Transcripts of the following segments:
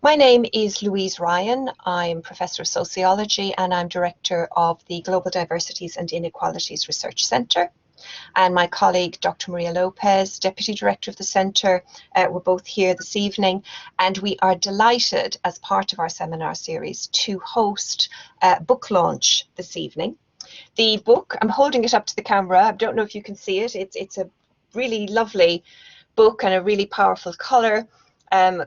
My name is Louise Ryan. I'm Professor of Sociology and I'm Director of the Global Diversities and Inequalities Research Centre. And my colleague, Dr. Maria Lopez, Deputy Director of the Centre, we're both here this evening. And we are delighted, as part of our seminar series, to host a book launch this evening. The book, I'm holding it up to the camera. I don't know if you can see it. It's a really lovely book and a really powerful colour.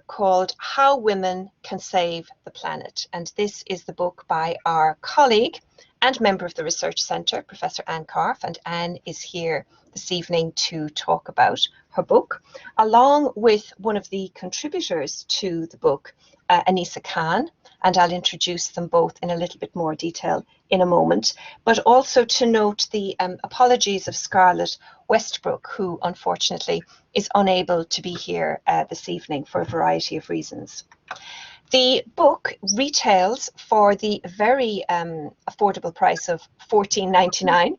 Called How Women Can Save the Planet. And this is the book by our colleague and member of the Research Centre, Professor Anne Karpf. And Anne is here this evening to talk about her book, along with one of the contributors to the book, Anissa Khan. And I'll introduce them both in a little bit more detail in a moment. But also to note the apologies of Scarlett Westbrook, who unfortunately is unable to be here this evening for a variety of reasons. The book retails for the very affordable price of $14.99.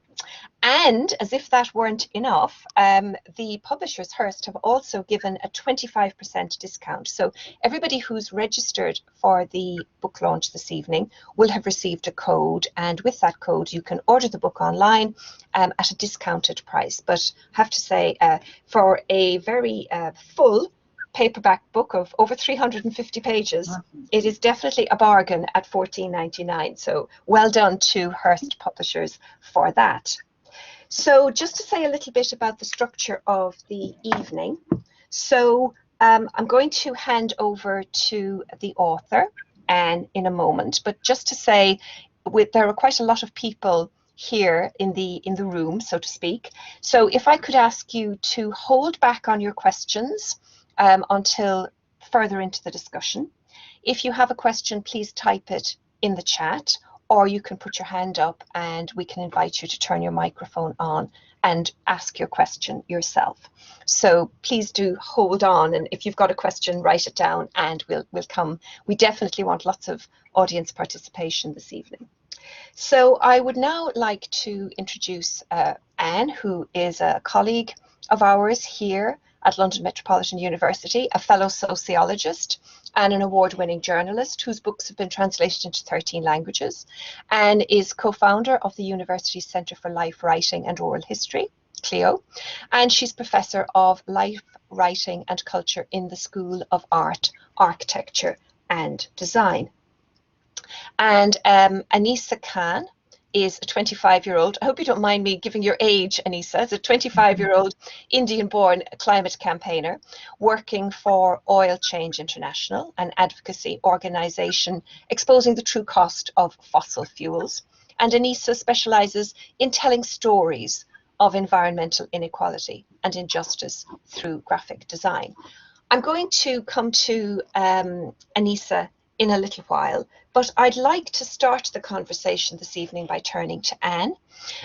And as if that weren't enough, the publishers, Hurst, have also given a 25% discount. So everybody who's registered for the book launch this evening will have received a code. And with that code, you can order the book online at a discounted price. But I have to say, for a very full paperback book of over 350 pages, it is definitely a bargain at $14.99. So well done to Hurst Publishers for that. So just to say a little bit about the structure of the evening. So I'm going to hand over to the author, Anne, in a moment. But just to say, there are quite a lot of people here in the room, so to speak. So if I could ask you to hold back on your questions until further into the discussion. If you have a question, please type it in the chat, or you can put your hand up and we can invite you to turn your microphone on and ask your question yourself. So please do hold on, and if you've got a question, write it down and we'll come. We definitely want lots of audience participation this evening. So I would now like to introduce Anne, who is a colleague of ours here at London Metropolitan University, a fellow sociologist and an award-winning journalist whose books have been translated into 13 languages, and is co-founder of the university's Centre for Life Writing and Oral History, CLIO, and she's Professor of Life Writing and Culture in the School of Art, Architecture and Design. And Anissa Khan is a 25-year-old, I hope you don't mind me giving your age, Anissa, is a 25-year-old Indian-born climate campaigner working for Oil Change International, an advocacy organisation exposing the true cost of fossil fuels. And Anissa specialises in telling stories of environmental inequality and injustice through graphic design. I'm going to come to Anissa in a little while, but I'd like to start the conversation this evening by turning to Anne.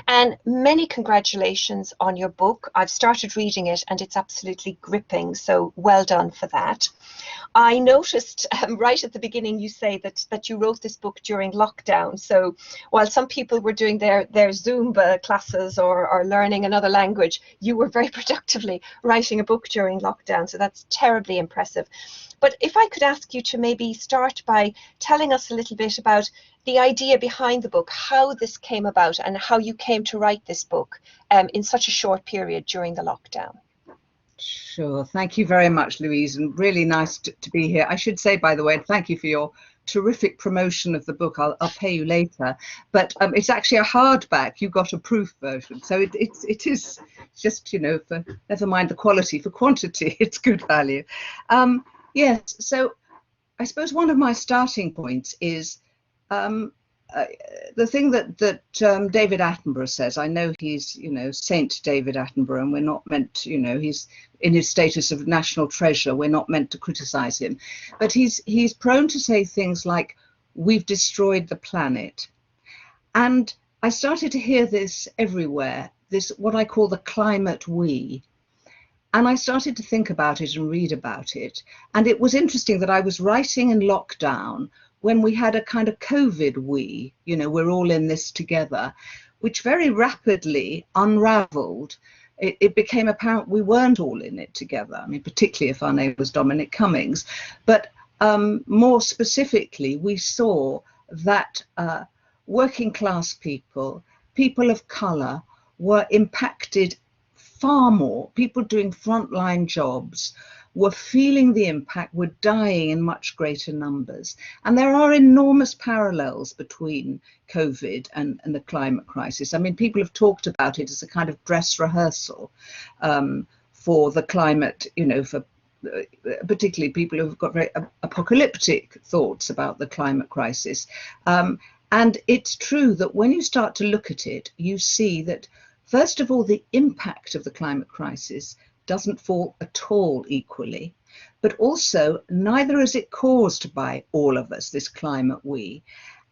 And many congratulations on your book. I've started reading it and it's absolutely gripping, so well done for that. I noticed right at the beginning you say that you wrote this book during lockdown. So while some people were doing their Zumba classes or learning another language, you were very productively writing a book during lockdown. So that's terribly impressive. But if I could ask you to maybe start by telling us a little bit about the idea behind the book, how this came about and how you came to write this book in such a short period during the lockdown. Sure. Thank you very much, Louise, and really nice to be here. I should say, by the way, thank you for your terrific promotion of the book. I'll pay you later, but it's actually a hardback. You got a proof version, so it is just, you know, for never mind the quality, for quantity, it's good value. Yes, so I suppose one of my starting points is the thing that David Attenborough says. I know he's, you know, Saint David Attenborough, and we're not meant to, you know, he's in his status of national treasure. We're not meant to criticize him, but he's prone to say things like, "We've destroyed the planet," and I started to hear this everywhere. This what I call the climate we. And I started to think about it and read about it. And it was interesting that I was writing in lockdown when we had a kind of COVID we, you know, we're all in this together, which very rapidly unraveled. It became apparent we weren't all in it together. I mean, particularly if our name was Dominic Cummings. But more specifically, we saw that working class people, people of colour, were impacted far more. People doing frontline jobs were feeling the impact, were dying in much greater numbers. And there are enormous parallels between COVID and the climate crisis. I mean, people have talked about it as a kind of dress rehearsal for the climate, you know, for particularly people who've got very apocalyptic thoughts about the climate crisis. And it's true that when you start to look at it, you see that, first of all, the impact of the climate crisis doesn't fall at all equally, but also neither is it caused by all of us, this climate we.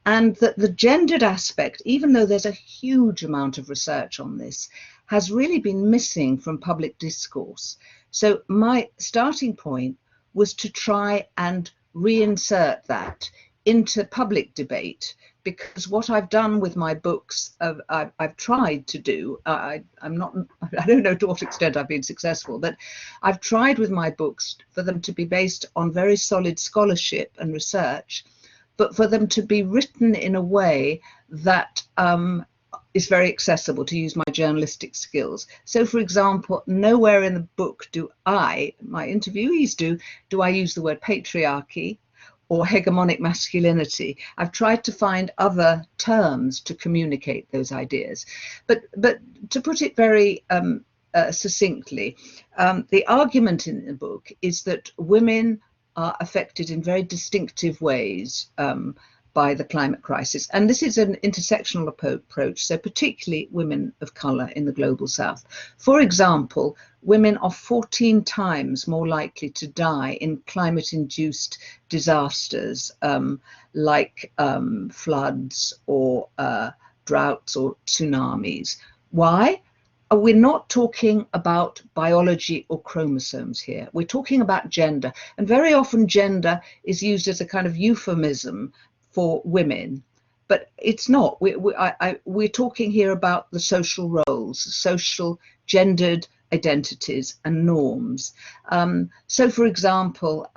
And that the gendered aspect, even though there's a huge amount of research on this, has really been missing from public discourse. So my starting point was to try and reinsert that into public debate, because what I've done with my books, I've tried to do, I don't know to what extent I've been successful, but I've tried with my books for them to be based on very solid scholarship and research, but for them to be written in a way that is very accessible, to use my journalistic skills. So, for example, nowhere in the book do my interviewees do I use the word patriarchy or hegemonic masculinity. I've tried to find other terms to communicate those ideas. But to put it very succinctly, the argument in the book is that women are affected in very distinctive ways by the climate crisis. And this is an intersectional approach, so particularly women of colour in the global south. For example, women are 14 times more likely to die in climate-induced disasters like floods or droughts or tsunamis. Why? We're not talking about biology or chromosomes here. We're talking about gender. And very often gender is used as a kind of euphemism for women, but it's not. We're talking here about the social roles, social gendered identities and norms. So, for example,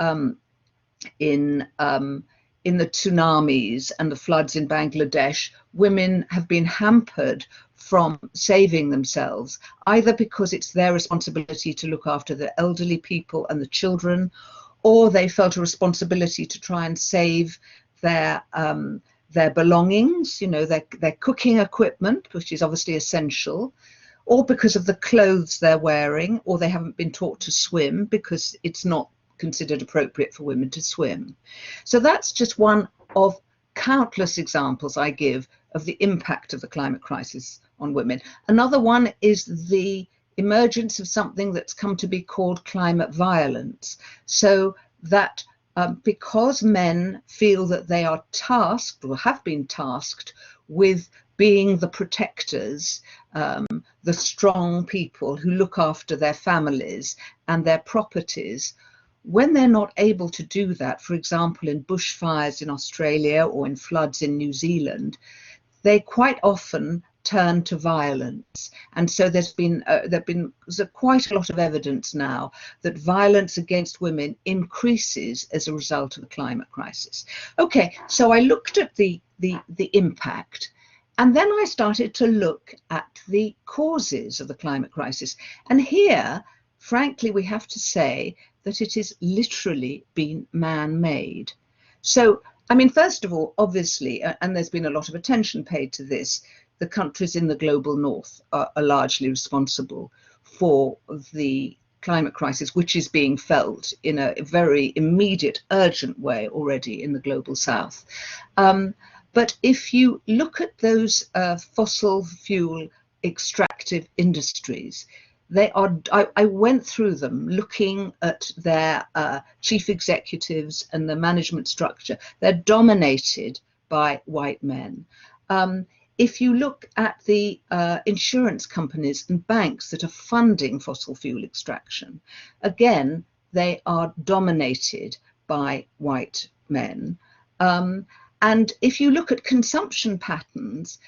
in the tsunamis and the floods in Bangladesh, women have been hampered from saving themselves, either because it's their responsibility to look after the elderly people and the children, or they felt a responsibility to try and save their belongings, you know, their cooking equipment, which is obviously essential, or because of the clothes they're wearing, or they haven't been taught to swim because it's not considered appropriate for women to swim. So that's just one of countless examples I give of the impact of the climate crisis on women. Another one is the emergence of something that's come to be called climate violence. So that because men feel that they are tasked or have been tasked with being the protectors, the strong people who look after their families and their properties, when they're not able to do that, for example, in bushfires in Australia or in floods in New Zealand, they quite often turn to violence. And so there's quite a lot of evidence now that violence against women increases as a result of the climate crisis. Okay, so I looked at the impact, and then I started to look at the causes of the climate crisis. And here, frankly, we have to say that it has literally been man-made. So, I mean, first of all, obviously, and there's been a lot of attention paid to this, the countries in the global north are largely responsible for the climate crisis, which is being felt in a very immediate, urgent way already in the global south. But if you look at those fossil fuel extractive industries, they are, I went through them looking at their chief executives and the management structure. They're dominated by white men. If you look at the insurance companies and banks that are funding fossil fuel extraction, again, they are dominated by white men. And if you look at consumption patterns,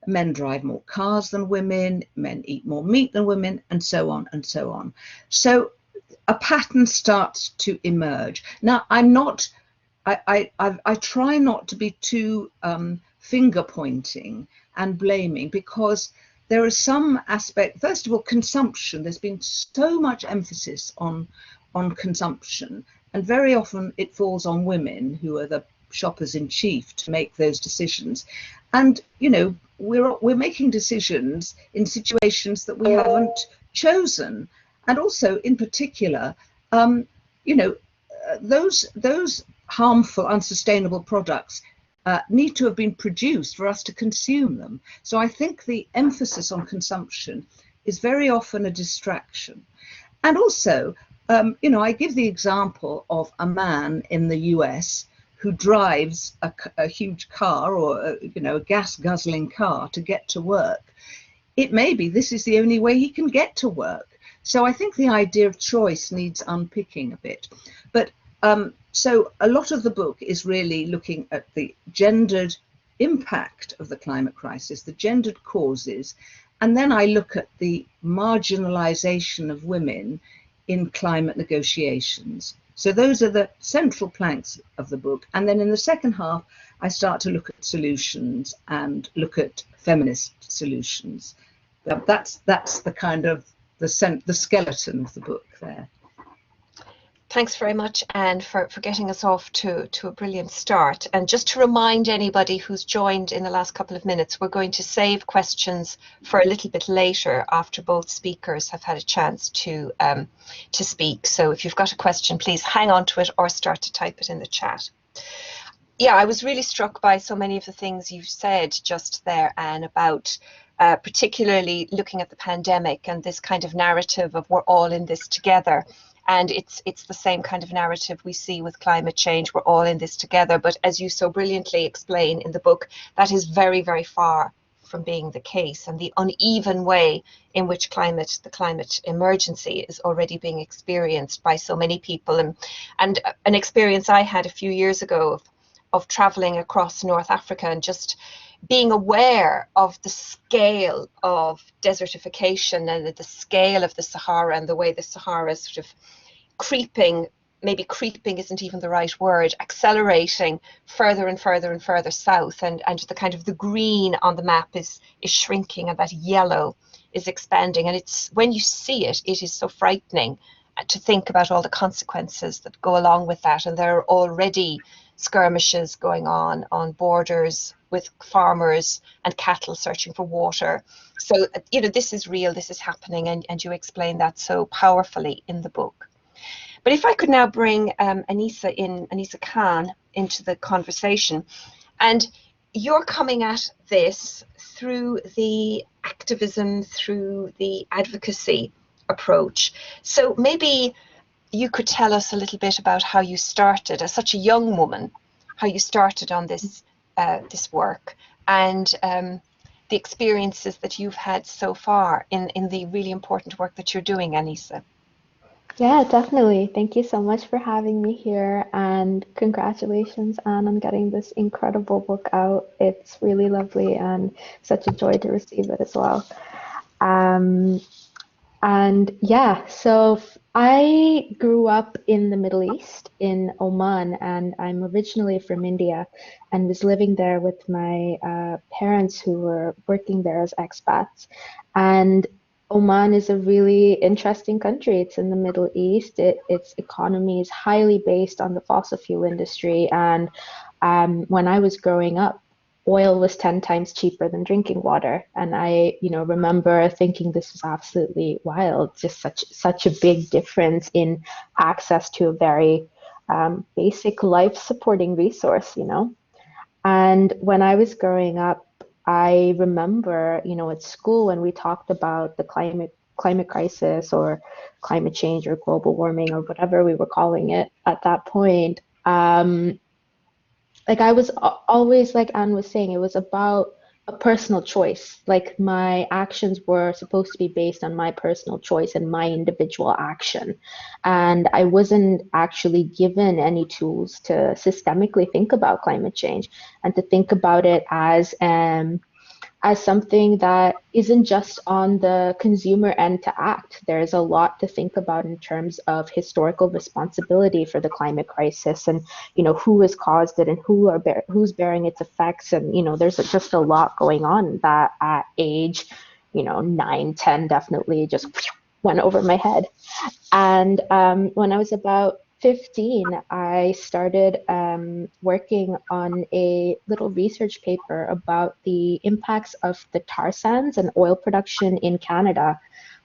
men drive more cars than women, men eat more meat than women, and so on and so on. So a pattern starts to emerge. Now, I'm not I try not to be too finger pointing and blaming, because there are some aspect. First of all, consumption. There's been so much emphasis on consumption, and very often it falls on women, who are the shoppers in chief, to make those decisions. And you know, we're making decisions in situations that we haven't chosen, and also in particular, you know, those harmful, unsustainable products need to have been produced for us to consume them. So I think the emphasis on consumption is very often a distraction. And also, you know, I give the example of a man in the US who drives a huge car, or you know, a gas guzzling car to get to work. It may be this is the only way he can get to work. So I think the idea of choice needs unpicking a bit. But so a lot of the book is really looking at the gendered impact of the climate crisis, the gendered causes, and then I look at the marginalization of women in climate negotiations. So those are the central planks of the book. And then in the second half, I start to look at solutions and look at feminist solutions. That's the kind of the skeleton of the book there. Thanks very much, Anne, for getting us off to a brilliant start. And just to remind anybody who's joined in the last couple of minutes, we're going to save questions for a little bit later after both speakers have had a chance to speak. So if you've got a question, please hang on to it or start to type it in the chat. Yeah, I was really struck by so many of the things you've said just there, Anne, about particularly looking at the pandemic and this kind of narrative of we're all in this together. And it's the same kind of narrative we see with climate change. We're all in this together. But as you so brilliantly explain in the book, that is very, very far from being the case. And the uneven way in which the climate emergency is already being experienced by so many people. And an experience I had a few years ago of traveling across North Africa and just being aware of the scale of desertification and the scale of the Sahara, and the way the Sahara is sort of creeping, maybe creeping isn't even the right word, accelerating further and further and further south, and the kind of the green on the map is shrinking, and that yellow is expanding. And it's, when you see it, it is so frightening to think about all the consequences that go along with that. And there are already skirmishes going on borders with farmers and cattle searching for water. So, you know, this is real, this is happening, and you explain that so powerfully in the book. But if I could now bring Anissa Khan into the conversation, and you're coming at this through the activism, through the advocacy approach. So maybe you could tell us a little bit about how you started as such a young woman, how you started on this this work, and the experiences that you've had so far in the really important work that you're doing, Anissa. Yeah, definitely. Thank you so much for having me here, and congratulations, Anne, on getting this incredible book out. It's really lovely and such a joy to receive it as well. And yeah, so I grew up in the Middle East, in Oman, and I'm originally from India and was living there with my parents who were working there as expats. And Oman is a really interesting country. It's in the Middle East. Its economy is highly based on the fossil fuel industry. And when I was growing up, oil was 10 times cheaper than drinking water. And I, remember thinking this was absolutely wild, just such a big difference in access to a very basic life-supporting resource, And when I was growing up, I remember, at school when we talked about the climate crisis or climate change or global warming or whatever we were calling it at that point, I was always, like Anne was saying, it was about a personal choice. Like my actions were supposed to be based on my personal choice and my individual action. And I wasn't actually given any tools to systemically think about climate change and to think about it as as something that isn't just on the consumer end to act. There's a lot to think about in terms of historical responsibility for the climate crisis, and who has caused it and who's bearing its effects. And there's just a lot going on that at age 9, 10 definitely just went over my head. And when I was about 15, I started working on a little research paper about the impacts of the tar sands and oil production in Canada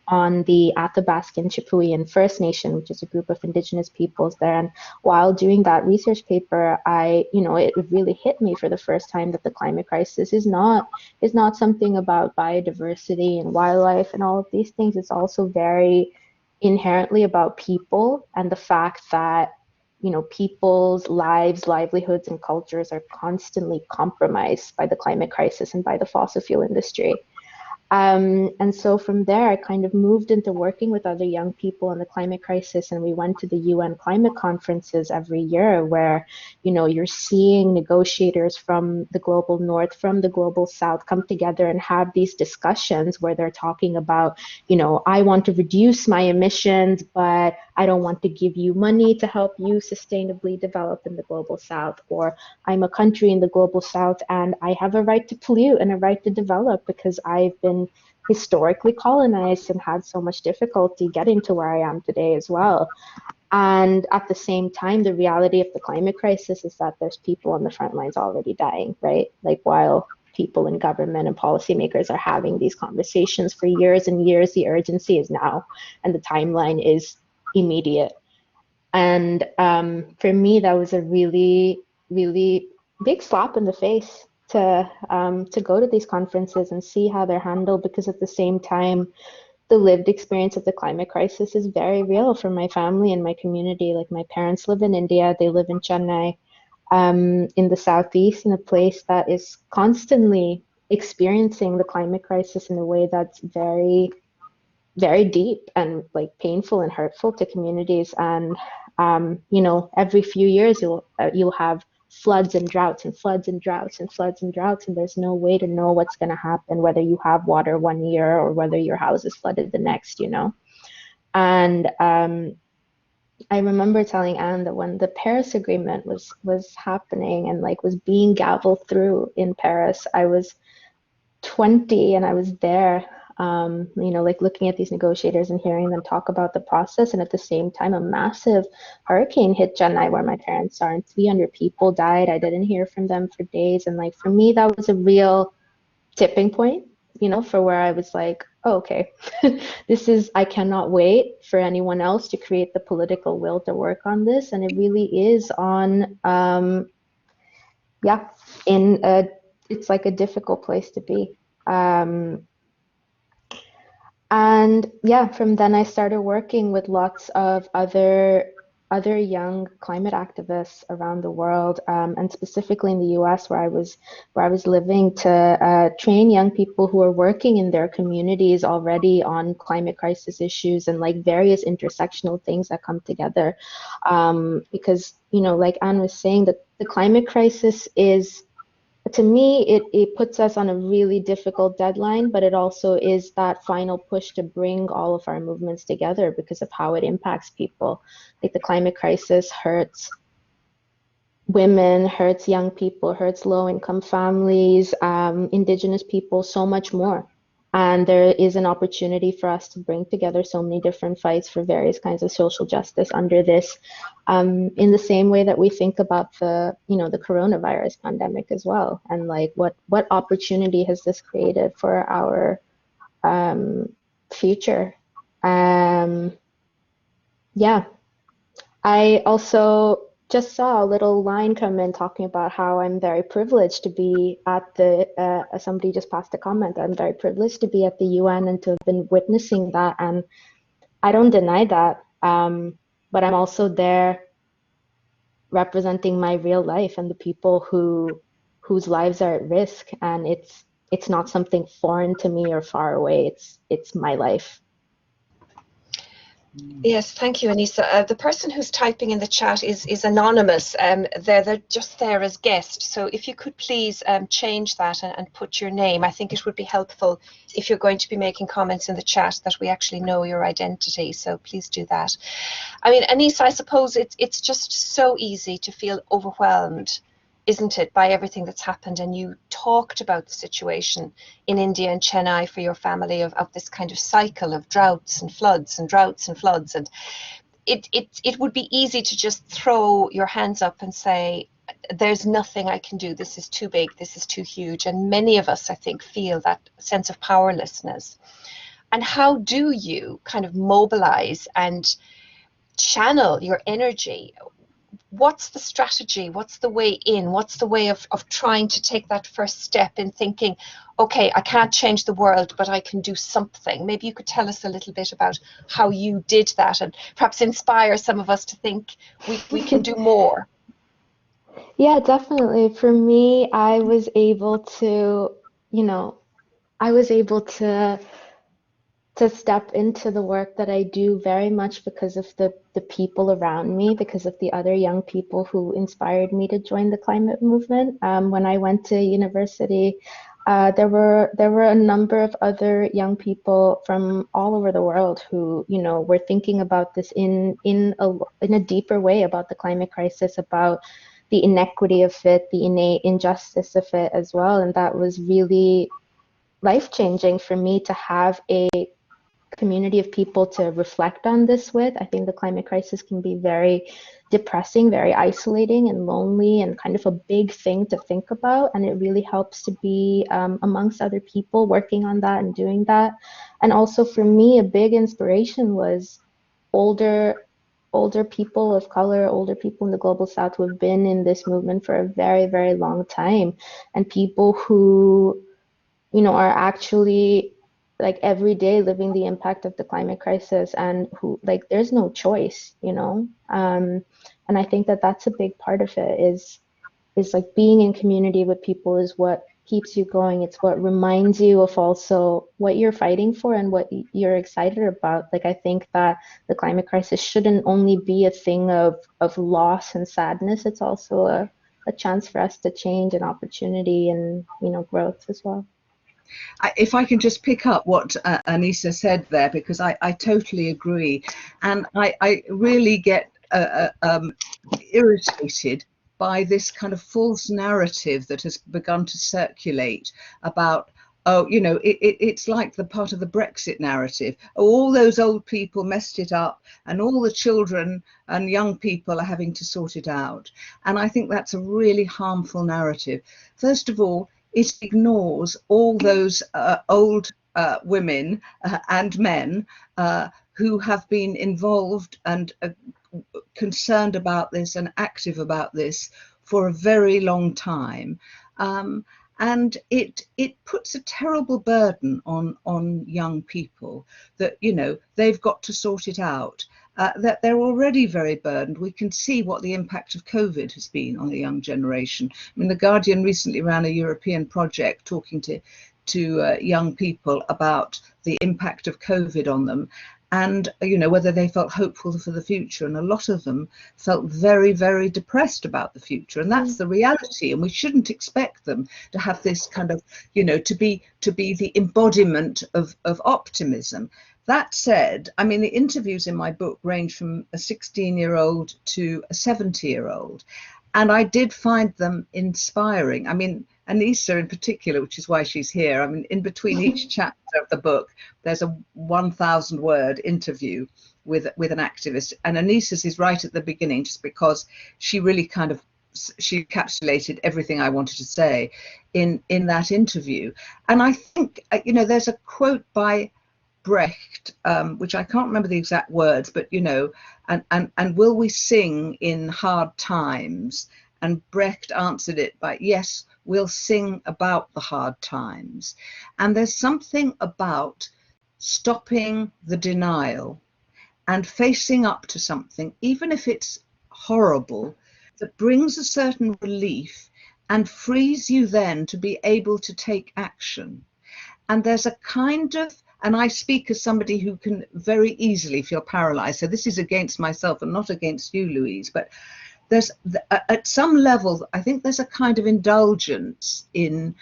on the Athabascan Chipewyan First Nation, which is a group of Indigenous peoples there. And while doing that research paper, it really hit me for the first time that the climate crisis is not something about biodiversity and wildlife and all of these things. It's also very inherently about people, and the fact that people's lives, livelihoods, and cultures are constantly compromised by the climate crisis and by the fossil fuel industry. And so from there, I kind of moved into working with other young people on the climate crisis, and we went to the UN climate conferences every year where, you're seeing negotiators from the global north, from the global south come together and have these discussions where they're talking about, I want to reduce my emissions, but I don't want to give you money to help you sustainably develop in the global south. Or I'm a country in the global south and I have a right to pollute and a right to develop because I've been historically colonized and had so much difficulty getting to where I am today as well. And at the same time, the reality of the climate crisis is that there's people on the front lines already dying, right? Like while people in government and policymakers are having these conversations for years and years, the urgency is now, and the timeline is immediate. And for me, that was a really, really big slap in the face to go to these conferences and see how they're handled, because at the same time, the lived experience of the climate crisis is very real for my family and my community. Like my parents live in India, they live in Chennai, in the southeast, in a place that is constantly experiencing the climate crisis in a way that's very, very deep and like painful and hurtful to communities. And every few years you'll have floods and droughts and floods and droughts and floods and droughts, and there's no way to know what's going to happen, whether you have water one year or whether your house is flooded the next. And I remember telling Anne that when the Paris Agreement was happening and like was being gavelled through in Paris, I was 20 and I was there, like looking at these negotiators and hearing them talk about the process. And at the same time, a massive hurricane hit Chennai where my parents are, and 300 people died. I didn't hear from them for days. And like, for me, that was a real tipping point, for where I was like, oh, okay, I cannot wait for anyone else to create the political will to work on this. And it really is on, it's like a difficult place to be. And yeah, from then I started working with lots of other young climate activists around the world, and specifically in the US, where I was living, to train young people who are working in their communities already on climate crisis issues and like various intersectional things that come together. Because like Anne was saying, that the climate crisis is, to me, it puts us on a really difficult deadline, but it also is that final push to bring all of our movements together because of how it impacts people. Like the climate crisis hurts women, hurts young people, hurts low-income families, Indigenous people, so much more. And there is an opportunity for us to bring together so many different fights for various kinds of social justice under this, in the same way that we think about the coronavirus pandemic as well. And like, what opportunity has this created for our future? Yeah. I also just saw a little line come in talking about how I'm very privileged to be at somebody just passed a comment. I'm very privileged to be at the UN and to have been witnessing that. And I don't deny that. But I'm also there representing my real life and the people whose lives are at risk. And it's not something foreign to me or far away. It's my life. Yes, thank you, Anissa. The person who's typing in the chat is anonymous. They're just there as guest. So if you could please change that and put your name, I think it would be helpful if you're going to be making comments in the chat that we actually know your identity. So please do that. I mean, Anissa, I suppose it's just so easy to feel overwhelmed, isn't it, by everything that's happened? And you talked about the situation in India and Chennai for your family of this kind of cycle of droughts and floods and droughts and floods. And it would be easy to just throw your hands up and say, there's nothing I can do. This is too big. This is too huge. And many of us, I think, feel that sense of powerlessness. And how do you kind of mobilize and channel your energy? What's the strategy? What's the way in? What's the way of trying to take that first step in thinking, okay, I can't change the world, but I can do something? Maybe you could tell us a little bit about how you did that and perhaps inspire some of us to think we can do more. Yeah, definitely. For me, I was able to, you know, I was able to step into the work that I do very much because of the people around me, because of the other young people who inspired me to join the climate movement. When I went to university, there were a number of other young people from all over the world who, were thinking about this in a deeper way, about the climate crisis, about the inequity of it, the innate injustice of it as well. And that was really life-changing for me to have a community of people to reflect on this with. I think the climate crisis can be very depressing, very isolating and lonely, and kind of a big thing to think about. And it really helps to be amongst other people working on that and doing that. And also for me, a big inspiration was older people of color, older people in the global south who have been in this movement for a very, very long time, and people who, are actually like every day living the impact of the climate crisis, and who, like, there's no choice, and I think that that's a big part of it, is like being in community with people is what keeps you going. It's what reminds you of also what you're fighting for and what you're excited about. Like, I think that the climate crisis shouldn't only be a thing of loss and sadness. It's also a chance for us to change, an opportunity, and growth as well. If I can just pick up what Anissa said there, because I totally agree, and I really get irritated by this kind of false narrative that has begun to circulate about, oh, it's like the part of the Brexit narrative. Oh, all those old people messed it up, and all the children and young people are having to sort it out. And I think that's a really harmful narrative. First of all, it ignores all those old women and men who have been involved and concerned about this and active about this for a very long time. And it puts a terrible burden on young people that, they've got to sort it out. That they're already very burdened. We can see what the impact of COVID has been on the young generation. I mean, The Guardian recently ran a European project talking to young people about the impact of COVID on them, and whether they felt hopeful for the future. And a lot of them felt very, very depressed about the future. And that's the reality. And we shouldn't expect them to have this kind of, to be the embodiment of optimism. That said, I mean, the interviews in my book range from a 16-year-old to a 70-year-old, and I did find them inspiring. I mean, Anissa in particular, which is why she's here. I mean, in between each chapter of the book, there's a 1,000-word interview with an activist, and Anissa's is right at the beginning, just because she really she encapsulated everything I wanted to say in that interview. And I think, there's a quote by Brecht, which I can't remember the exact words, but and will we sing in hard times? And Brecht answered it by, yes, we'll sing about the hard times. And there's something about stopping the denial and facing up to something, even if it's horrible, that brings a certain relief and frees you then to be able to take action. And there's a kind of and I speak as somebody who can very easily feel paralyzed. So this is against myself and not against you, Louise, but there's at some level, I think there's a kind of indulgence in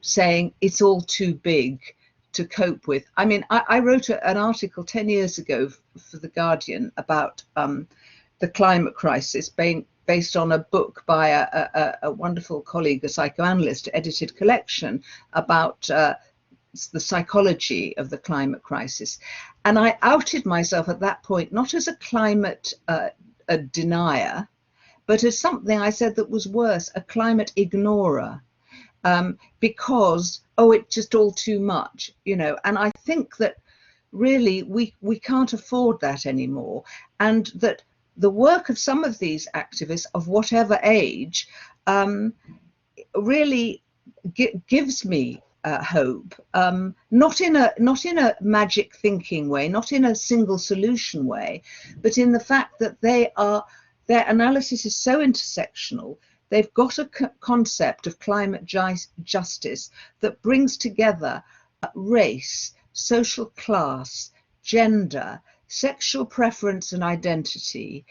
saying it's all too big to cope with. I mean, I wrote an article 10 years ago for The Guardian about the climate crisis, based on a book by a wonderful colleague, a psychoanalyst, edited collection about the psychology of the climate crisis. And I outed myself at that point, not as a climate a denier, but as something I said that was worse, a climate ignorer, because, oh, it's just all too much, you know. And I think that really we can't afford that anymore, and that the work of some of these activists of whatever age really gives me hope, not in a magic thinking way, not in a single solution way, but in the fact that their analysis is so intersectional. They've got a concept of climate justice that brings together race, social class, gender, sexual preference and identity,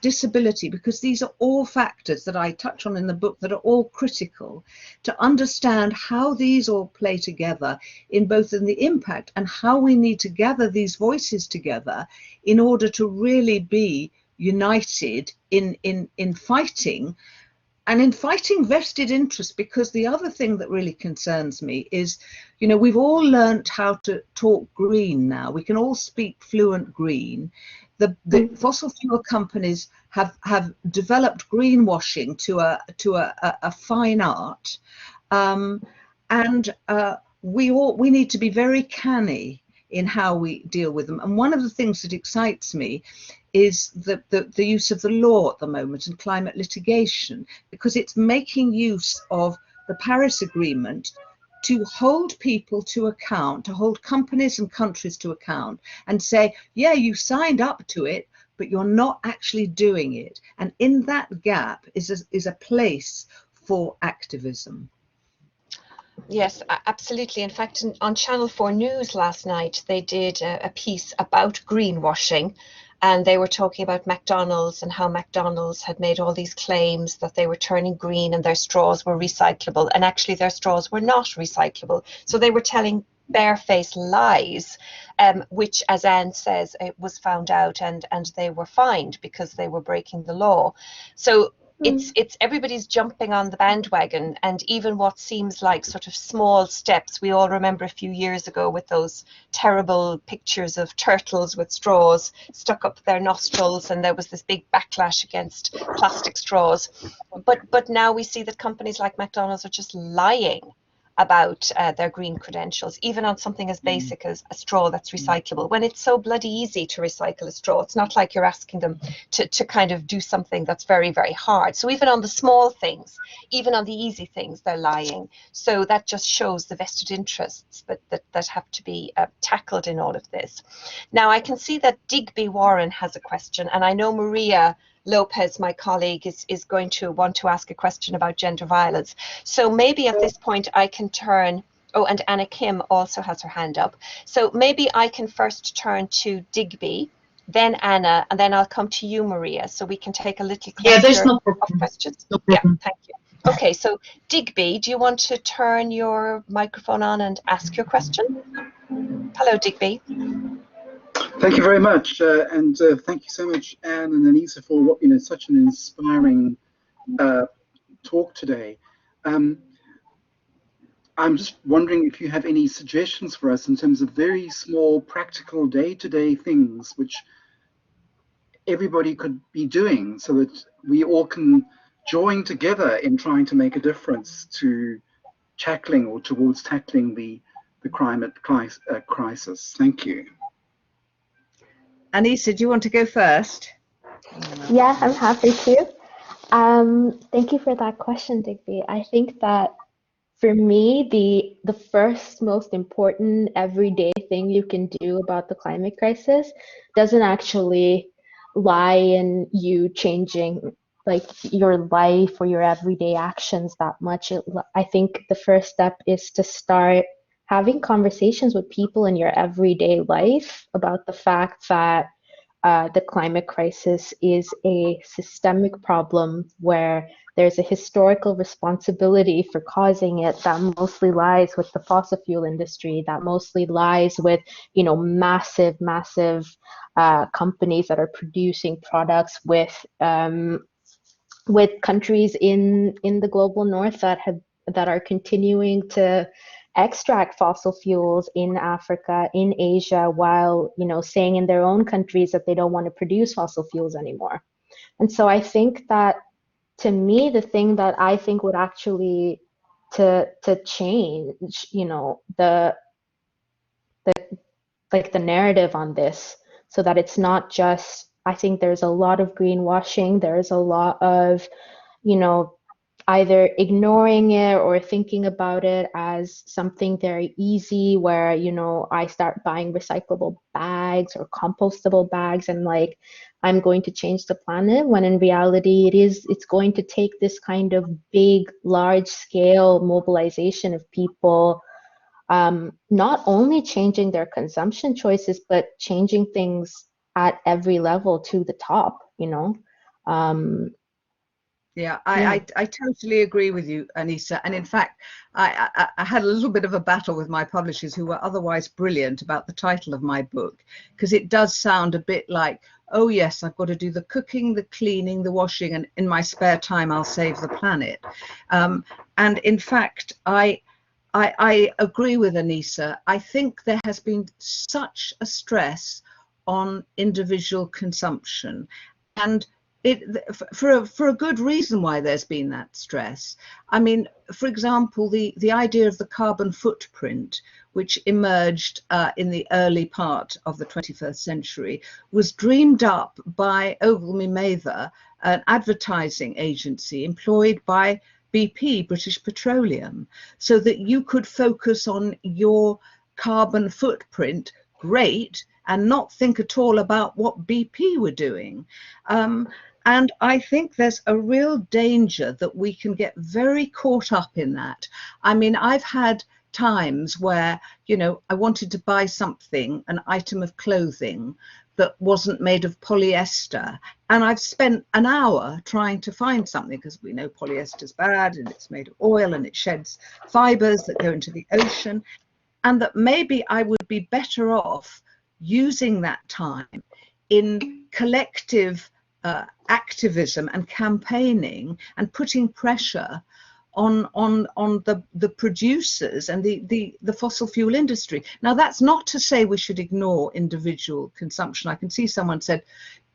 disability, because these are all factors that I touch on in the book that are all critical to understand how these all play together in both in the impact and how we need to gather these voices together in order to really be united in fighting, and in fighting vested interest. Because the other thing that really concerns me is, you know, we've all learnt how to talk green now. We can all speak fluent green. The fossil fuel companies have developed greenwashing to a fine art, and we need to be very canny in how we deal with them. And one of the things that excites me is the use of the law at the moment and climate litigation, because it's making use of the Paris Agreement to hold people to account, to hold companies and countries to account and say, yeah, you signed up to it, but you're not actually doing it. And in that gap is a place for activism. Yes, absolutely. In fact, on Channel 4 News last night, they did a piece about greenwashing, and they were talking about McDonald's and how McDonald's had made all these claims that they were turning green and their straws were recyclable, and actually their straws were not recyclable. So they were telling barefaced lies, which, as Anne says, it was found out, and they were fined because they were breaking the law. So it's everybody's jumping on the bandwagon, and even what seems like sort of small steps. We all remember a few years ago with those terrible pictures of turtles with straws stuck up their nostrils, and there was this big backlash against plastic straws. But now we see that companies like McDonald's are just lying about their green credentials, even on something as basic as a straw that's recyclable, when it's so bloody easy to recycle a straw. It's not like you're asking them to kind of do something that's very, very hard. So even on the small things, even on the easy things, they're lying. So that just shows the vested interests that have to be tackled in all of this. Now, I can see that Digby Warren has a question, and I know Maria Lopez, my colleague, is going to want to ask a question about gender violence. So maybe at this point I can turn, oh, and Anna Kim also has her hand up. So maybe I can first turn to Digby, then Anna, and then I'll come to you, Maria, so we can take a little cluster of questions. No yeah, thank you. Okay, so Digby, do you want to turn your microphone on and ask your question? Hello, Digby. Thank you very much, and thank you so much, Anne and Anissa, for such an inspiring talk today. I'm just wondering if you have any suggestions for us in terms of very small, practical, day-to-day things which everybody could be doing, so that we all can join together in trying to make a difference to tackling or towards tackling the climate crisis. Thank you. Anissa, do you want to go first? Yeah, I'm happy to. Thank you for that question, Digby. I think that for me, the first most important everyday thing you can do about the climate crisis doesn't actually lie in you changing like your life or your everyday actions that much. I think the first step is to start having conversations with people in your everyday life about the fact that the climate crisis is a systemic problem where there's a historical responsibility for causing it that mostly lies with the fossil fuel industry, that mostly lies with, massive companies that are producing products with countries in the global north that are continuing to extract fossil fuels in Africa, in Asia, while saying in their own countries that they don't want to produce fossil fuels anymore. And so I think that, to me, the thing that I think would actually to change, the narrative on this, so that it's not just, I think there's a lot of greenwashing, there's a lot of, either ignoring it or thinking about it as something very easy where, I start buying recyclable bags or compostable bags and like, I'm going to change the planet, when in reality it's going to take this kind of big, large scale mobilization of people, not only changing their consumption choices, but changing things at every level to the top, Yeah, I totally agree with you, Anissa. And in fact, I had a little bit of a battle with my publishers, who were otherwise brilliant, about the title of my book, because it does sound a bit like, oh yes, I've got to do the cooking, the cleaning, the washing, and in my spare time I'll save the planet. And in fact, I agree with Anissa. I think there has been such a stress on individual consumption, and for a good reason why there's been that stress. I mean, for example, the idea of the carbon footprint, which emerged in the early part of the 21st century, was dreamed up by Ogilvy Mather, an advertising agency employed by BP, British Petroleum, so that you could focus on your carbon footprint, great, and not think at all about what BP were doing. And I think there's a real danger that we can get very caught up in that. I mean, I've had times where, I wanted to buy something, an item of clothing that wasn't made of polyester, and I've spent an hour trying to find something, because we know polyester's bad and it's made of oil and it sheds fibers that go into the ocean, and that maybe I would be better off using that time in collective activism and campaigning and putting pressure on the producers and the fossil fuel industry. Now, that's not to say we should ignore individual consumption. I can see someone said,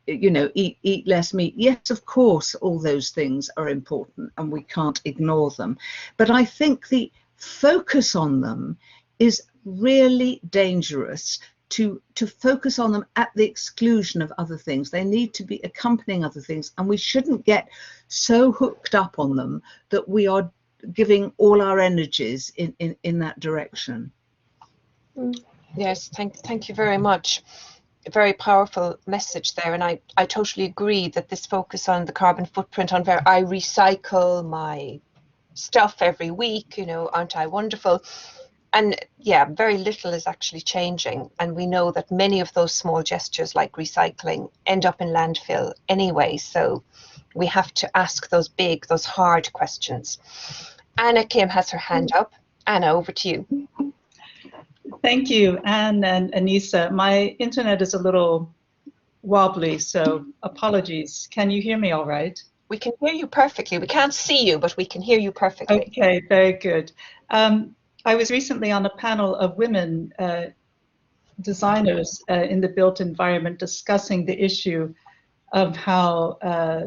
eat less meat. Yes, of course, all those things are important and we can't ignore them. But I think the focus on them is really dangerous, to focus on them at the exclusion of other things. They need to be accompanying other things, and we shouldn't get so hooked up on them that we are giving all our energies in that direction. Yes, thank you very much. A very powerful message there, and I totally agree that this focus on the carbon footprint, on I recycle my stuff every week, aren't I wonderful? And yeah, very little is actually changing. And we know that many of those small gestures like recycling end up in landfill anyway. So we have to ask those hard questions. Anna Kim has her hand up. Anna, over to you. Thank you, Anne and Anissa. My internet is a little wobbly, so apologies. Can you hear me all right? We can hear you perfectly. We can't see you, but we can hear you perfectly. Okay, very good. I was recently on a panel of women designers in the built environment discussing the issue of how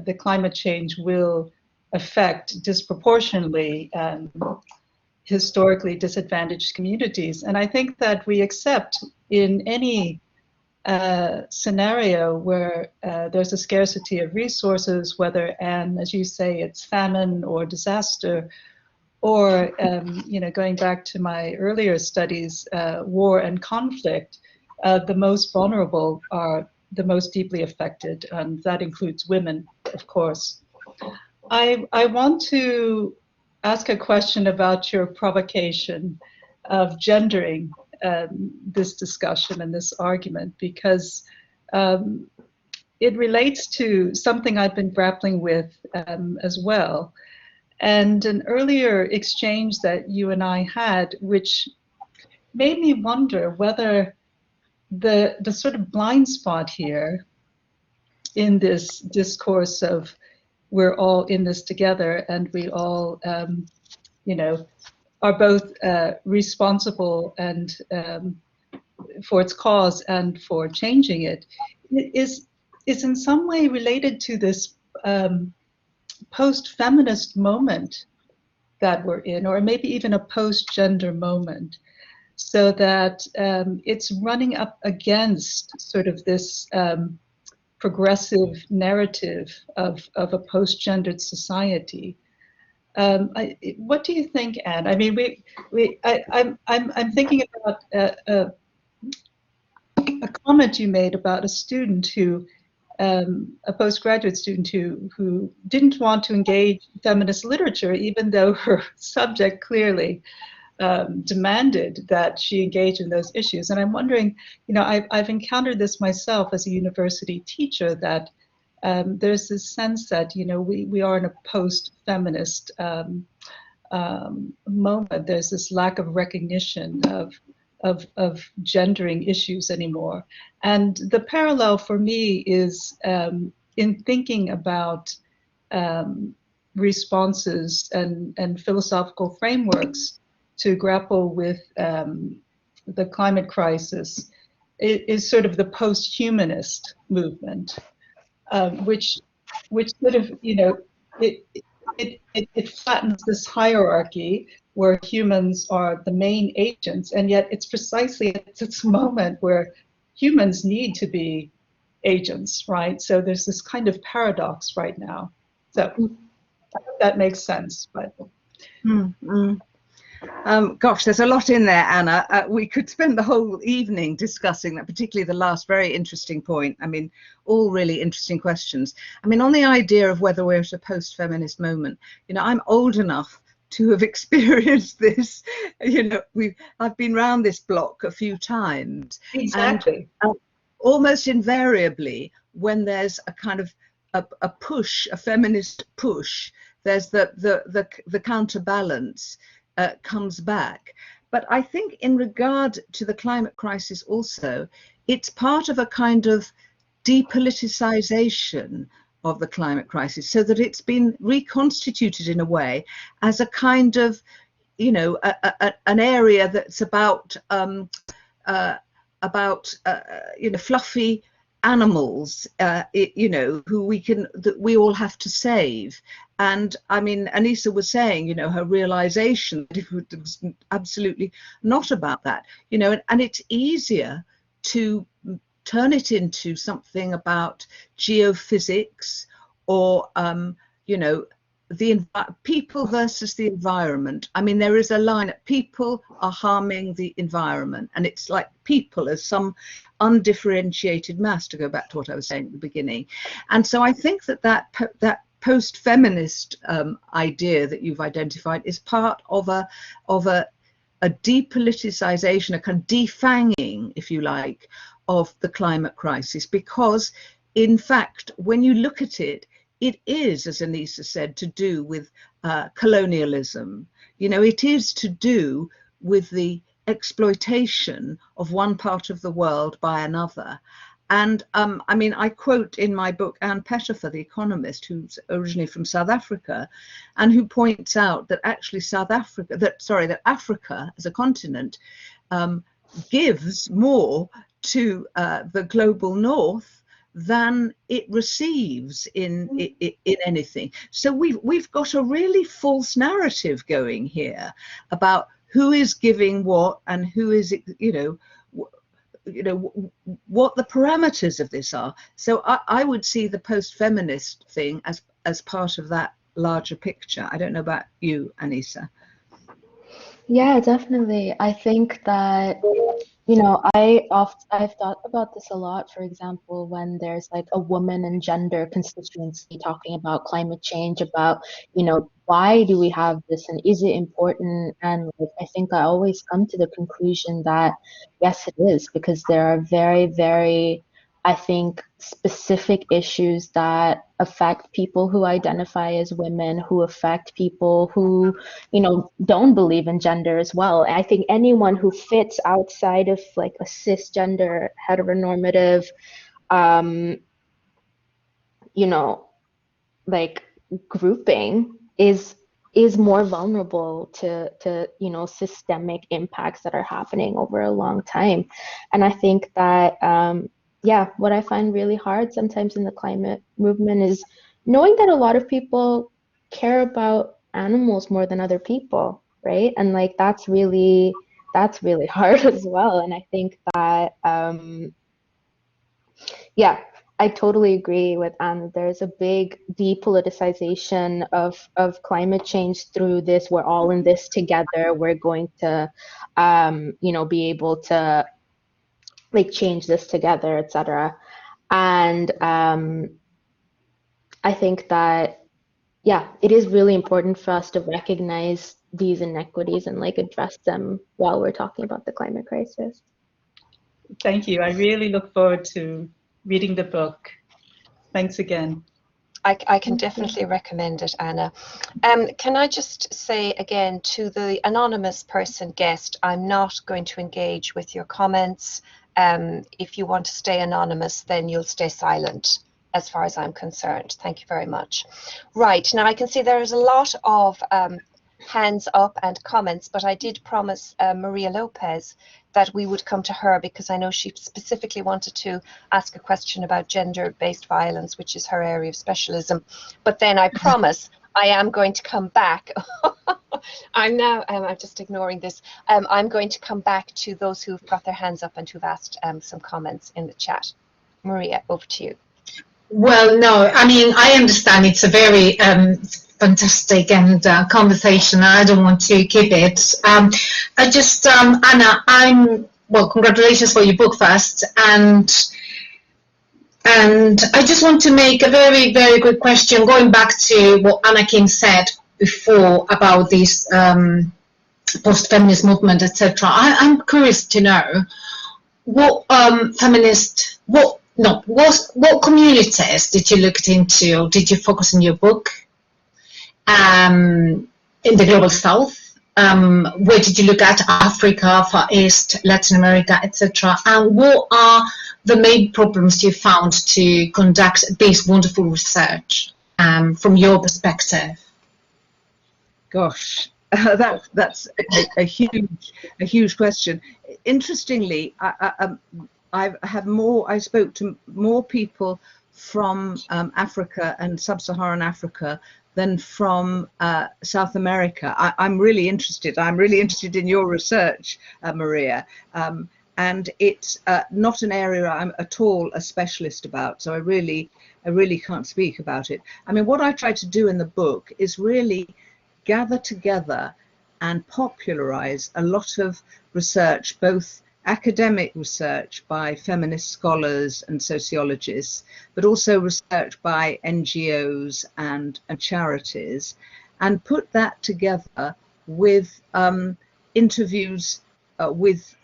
the climate change will affect disproportionately historically disadvantaged communities. And I think that we accept in any scenario where there's a scarcity of resources, whether, and as you say, it's famine or disaster, or going back to my earlier studies, war and conflict, the most vulnerable are the most deeply affected, and that includes women, of course. I want to ask a question about your provocation. gendering this discussion and this argument, because it relates to something I've been grappling with as well. And an earlier exchange that you and I had, which made me wonder whether the sort of blind spot here in this discourse of we're all in this together and we all, are both responsible and for its cause and for changing it, is in some way related to this post-feminist moment that we're in, or maybe even a post-gender moment, so that it's running up against sort of this progressive narrative of a post-gendered society. What do you think, Anne? I mean, I'm thinking about a comment you made about a student who, a postgraduate student who didn't want to engage feminist literature, even though her subject clearly demanded that she engage in those issues. And I'm wondering, I've encountered this myself as a university teacher, that there's this sense that, we are in a post-feminist moment. There's this lack of recognition of gendering issues anymore. And the parallel for me is in thinking about responses and philosophical frameworks to grapple with the climate crisis is sort of the post-humanist movement, which sort of, it flattens this hierarchy where humans are the main agents, and yet it's precisely at this moment where humans need to be agents, right? So there's this kind of paradox right now. So that makes sense. But gosh, there's a lot in there, Anna. We could spend the whole evening discussing that, particularly the last very interesting point. I mean, all really interesting questions. I mean, on the idea of whether we're at a post-feminist moment, I'm old enough to have experienced this. I've been round this block a few times. Exactly. And, almost invariably, when there's a kind of a push, a feminist push, there's the counterbalance comes back. But I think in regard to the climate crisis also, it's part of a kind of depoliticization of the climate crisis, so that it's been reconstituted in a way as a kind of, an area that's about fluffy animals, who we all have to save. And I mean, Anissa was saying, her realization that it was absolutely not about that, and it's easier to turn it into something about geophysics or, the people versus the environment. I mean, there is a line that people are harming the environment, and it's like people as some undifferentiated mass, to go back to what I was saying at the beginning. And so I think that post-feminist idea that you've identified is part of a depoliticization, a kind of defanging, if you like, of the climate crisis, because in fact, when you look at it, it is, as Anissa said, to do with colonialism. It is to do with the exploitation of one part of the world by another. And I mean, I quote in my book Anne Pettifer, the economist, who's originally from South Africa, and who points out that actually that Africa as a continent gives more to the global north than it receives in anything. So we've got a really false narrative going here about who is giving what and who is, what the parameters of this are. So I would see the post-feminist thing as part of that larger picture. I don't know about you, Anissa. Yeah, definitely. I think that I've thought about this a lot. For example, when there's like a woman and gender constituency talking about climate change, about, why do we have this and is it important? And like, I think I always come to the conclusion that yes, it is, because there are very, very, I think, specific issues that affect people who identify as women, who affect people who, don't believe in gender as well. I think anyone who fits outside of like a cisgender, heteronormative, like grouping is more vulnerable to systemic impacts that are happening over a long time. And I think that what I find really hard sometimes in the climate movement is knowing that a lot of people care about animals more than other people, right? And like that's really hard as well. And I think that I totally agree with Anne. There's a big depoliticization of climate change through this. We're all in this together. We're going to, be able to like change this together, etc. And I think that, it is really important for us to recognize these inequities and like address them while we're talking about the climate crisis. Thank you. I really look forward to reading the book. Thanks again. I can definitely recommend it, Anna. Can I just say again to the anonymous person guest, I'm not going to engage with your comments. If you want to stay anonymous, then you'll stay silent as far as I'm concerned. Thank you very much. Right, now I can see there is a lot of hands up and comments, but I did promise Maria Lopez that we would come to her because I know she specifically wanted to ask a question about gender-based violence, which is her area of specialism. But then I promise I am going to come back. I'm just ignoring this. I'm going to come back to those who've got their hands up and who've asked some comments in the chat. Maria, over to you. Well, no, I mean, I understand it's a very fantastic and conversation. I don't want to keep it. I just, Anna, well, congratulations for your book first. And I just want to make a very, very good question, going back to what Anna Kim said before about this post-feminist movement, etc. I'm curious to know what what communities did you look into? Did you focus in your book in the global south? Where did you look at? Africa, Far East, Latin America, etc. And what are the main problems you found to conduct this wonderful research from your perspective? Gosh, that's a huge question. Interestingly, I spoke to more people from Africa and sub-Saharan Africa than from South America. I'm really interested. I'm really interested in your research, Maria. And it's not an area I'm at all a specialist about, so I really can't speak about it. I mean, what I try to do in the book is really gather together and popularize a lot of research, both academic research by feminist scholars and sociologists, but also research by NGOs and charities, and put that together with interviews with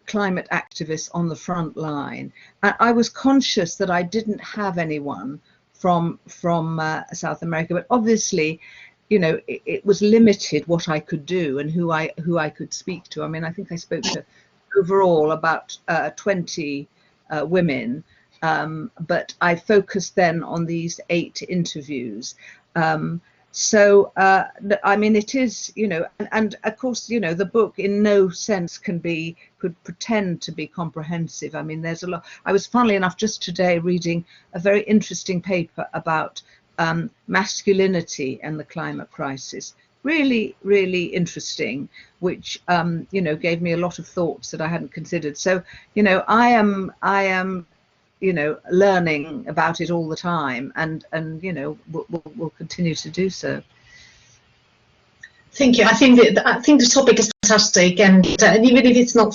climate activists on the front line. And I was conscious that I didn't have anyone from South America, but obviously, you know, it was limited what I could do and who I could speak to. I mean, I think I spoke to overall about 20 women, but I focused then on these 8 interviews. So, I mean, it is, you know, and of course, you know, the book in no sense could pretend to be comprehensive. I mean, there's a lot. I was, funnily enough, just today reading a very interesting paper about masculinity and the climate crisis. Really, really interesting, which, you know, gave me a lot of thoughts that I hadn't considered. So, you know, I am, you know, learning about it all the time, and you know, we'll continue to do so. Thank you. I think the topic is fantastic. And even if it's not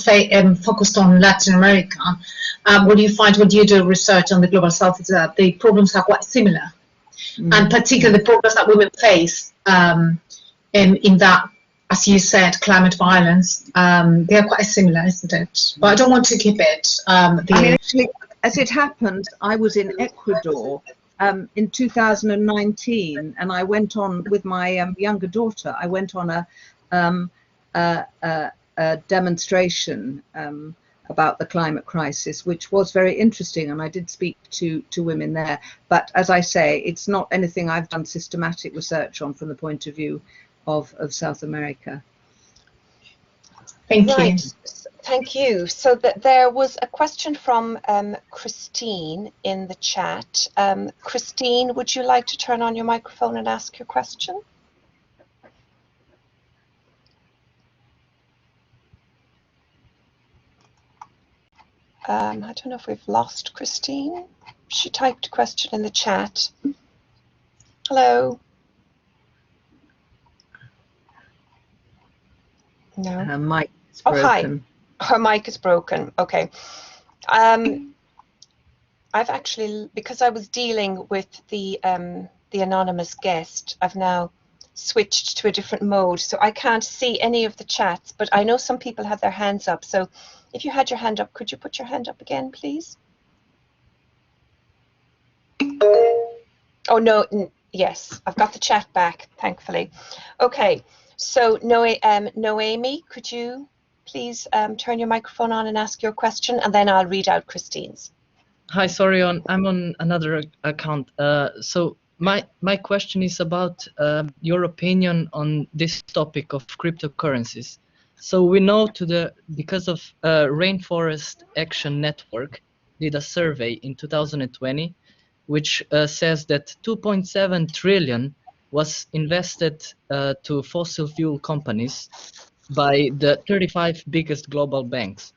focused on Latin America, what you find when you do research on the global south is that the problems are quite similar, and particularly the problems that women face in that, as you said, climate violence, they are quite similar, isn't it? But I don't want to keep it. I mean, actually, as it happened, I was in Ecuador in 2019, and I went on with my younger daughter. I went on a demonstration about the climate crisis, which was very interesting, and I did speak to women there. But as I say, it's not anything I've done systematic research on from the point of view of South America. Thank you. Thank you. So there was a question from Christine in the chat. Christine, would you like to turn on your microphone and ask your question? I don't know if we've lost Christine. She typed a question in the chat. Hello. No. Her mic is broken. Hi. Her mic is broken. Okay. I've actually, because I was dealing with the anonymous guest, I've now switched to a different mode, so I can't see any of the chats, but I know some people have their hands up. So if you had your hand up, could you put your hand up again, please? Oh, no, yes, I've got the chat back, thankfully. Okay, so Noemi, could you please turn your microphone on and ask your question, and then I'll read out Christine's. Hi, sorry, I'm on another account. So my question is about your opinion on this topic of cryptocurrencies. So we know because of Rainforest Action Network did a survey in 2020, which says that 2.7 trillion was invested to fossil fuel companies by the 35 biggest global banks.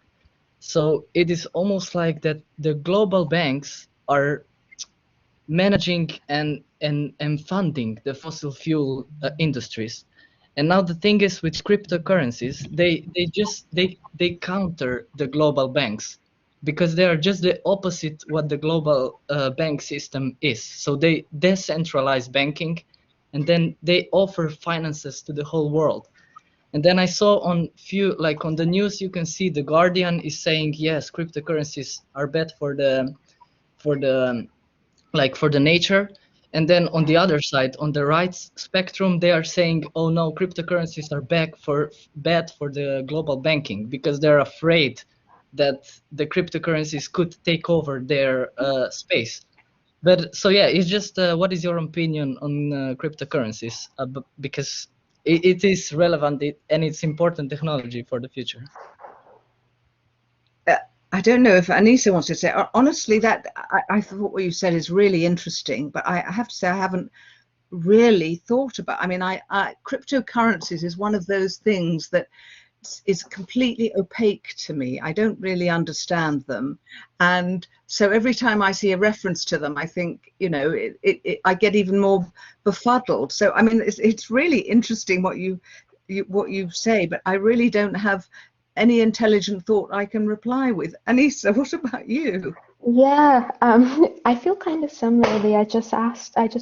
So it is almost like that the global banks are managing and funding the fossil fuel industries. And now the thing is with cryptocurrencies, they counter the global banks, because they are just the opposite what the global bank system is. So they decentralize banking, and then they offer finances to the whole world. And then I saw on the news, you can see the Guardian is saying, yes, cryptocurrencies are bad for the nature. And then on the other side, on the right spectrum, they are saying, oh no, cryptocurrencies are bad for the global banking, because they're afraid that the cryptocurrencies could take over their space. But so yeah, it's just what is your opinion on cryptocurrencies? Because it is relevant and it's important technology for the future. I don't know if Anissa wants to say. Honestly, that I thought what you said is really interesting, but I have to say I haven't really thought about. I mean, cryptocurrencies is one of those things that is completely opaque to me. I don't really understand them, and so every time I see a reference to them, I think, I get even more befuddled. So I mean, it's really interesting what you say, but I really don't have any intelligent thought I can reply with. Anissa, what about you? Yeah, I feel kind of similarly. I just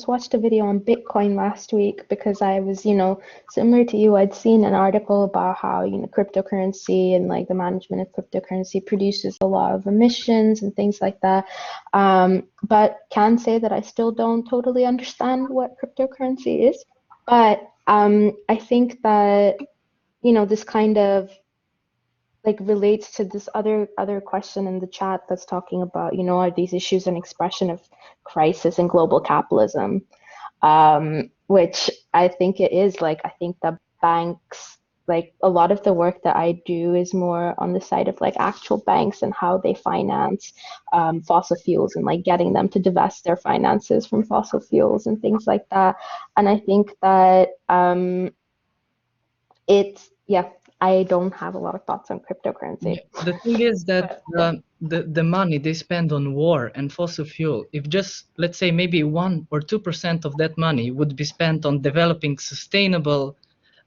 watched a video on Bitcoin last week because I was, similar to you, I'd seen an article about how, cryptocurrency and like the management of cryptocurrency produces a lot of emissions and things like that. But can say that I still don't totally understand what cryptocurrency is. But I think that, this kind of relates to this other question in the chat that's talking about, are these issues an expression of crisis in global capitalism? Which I think it is. I think the banks, a lot of the work that I do is more on the side of actual banks and how they finance fossil fuels and getting them to divest their finances from fossil fuels and things like that. And I think that I don't have a lot of thoughts on cryptocurrency. Yeah, the thing is that the money they spend on war and fossil fuel, if just, let's say, maybe 1 or 2% of that money would be spent on developing sustainable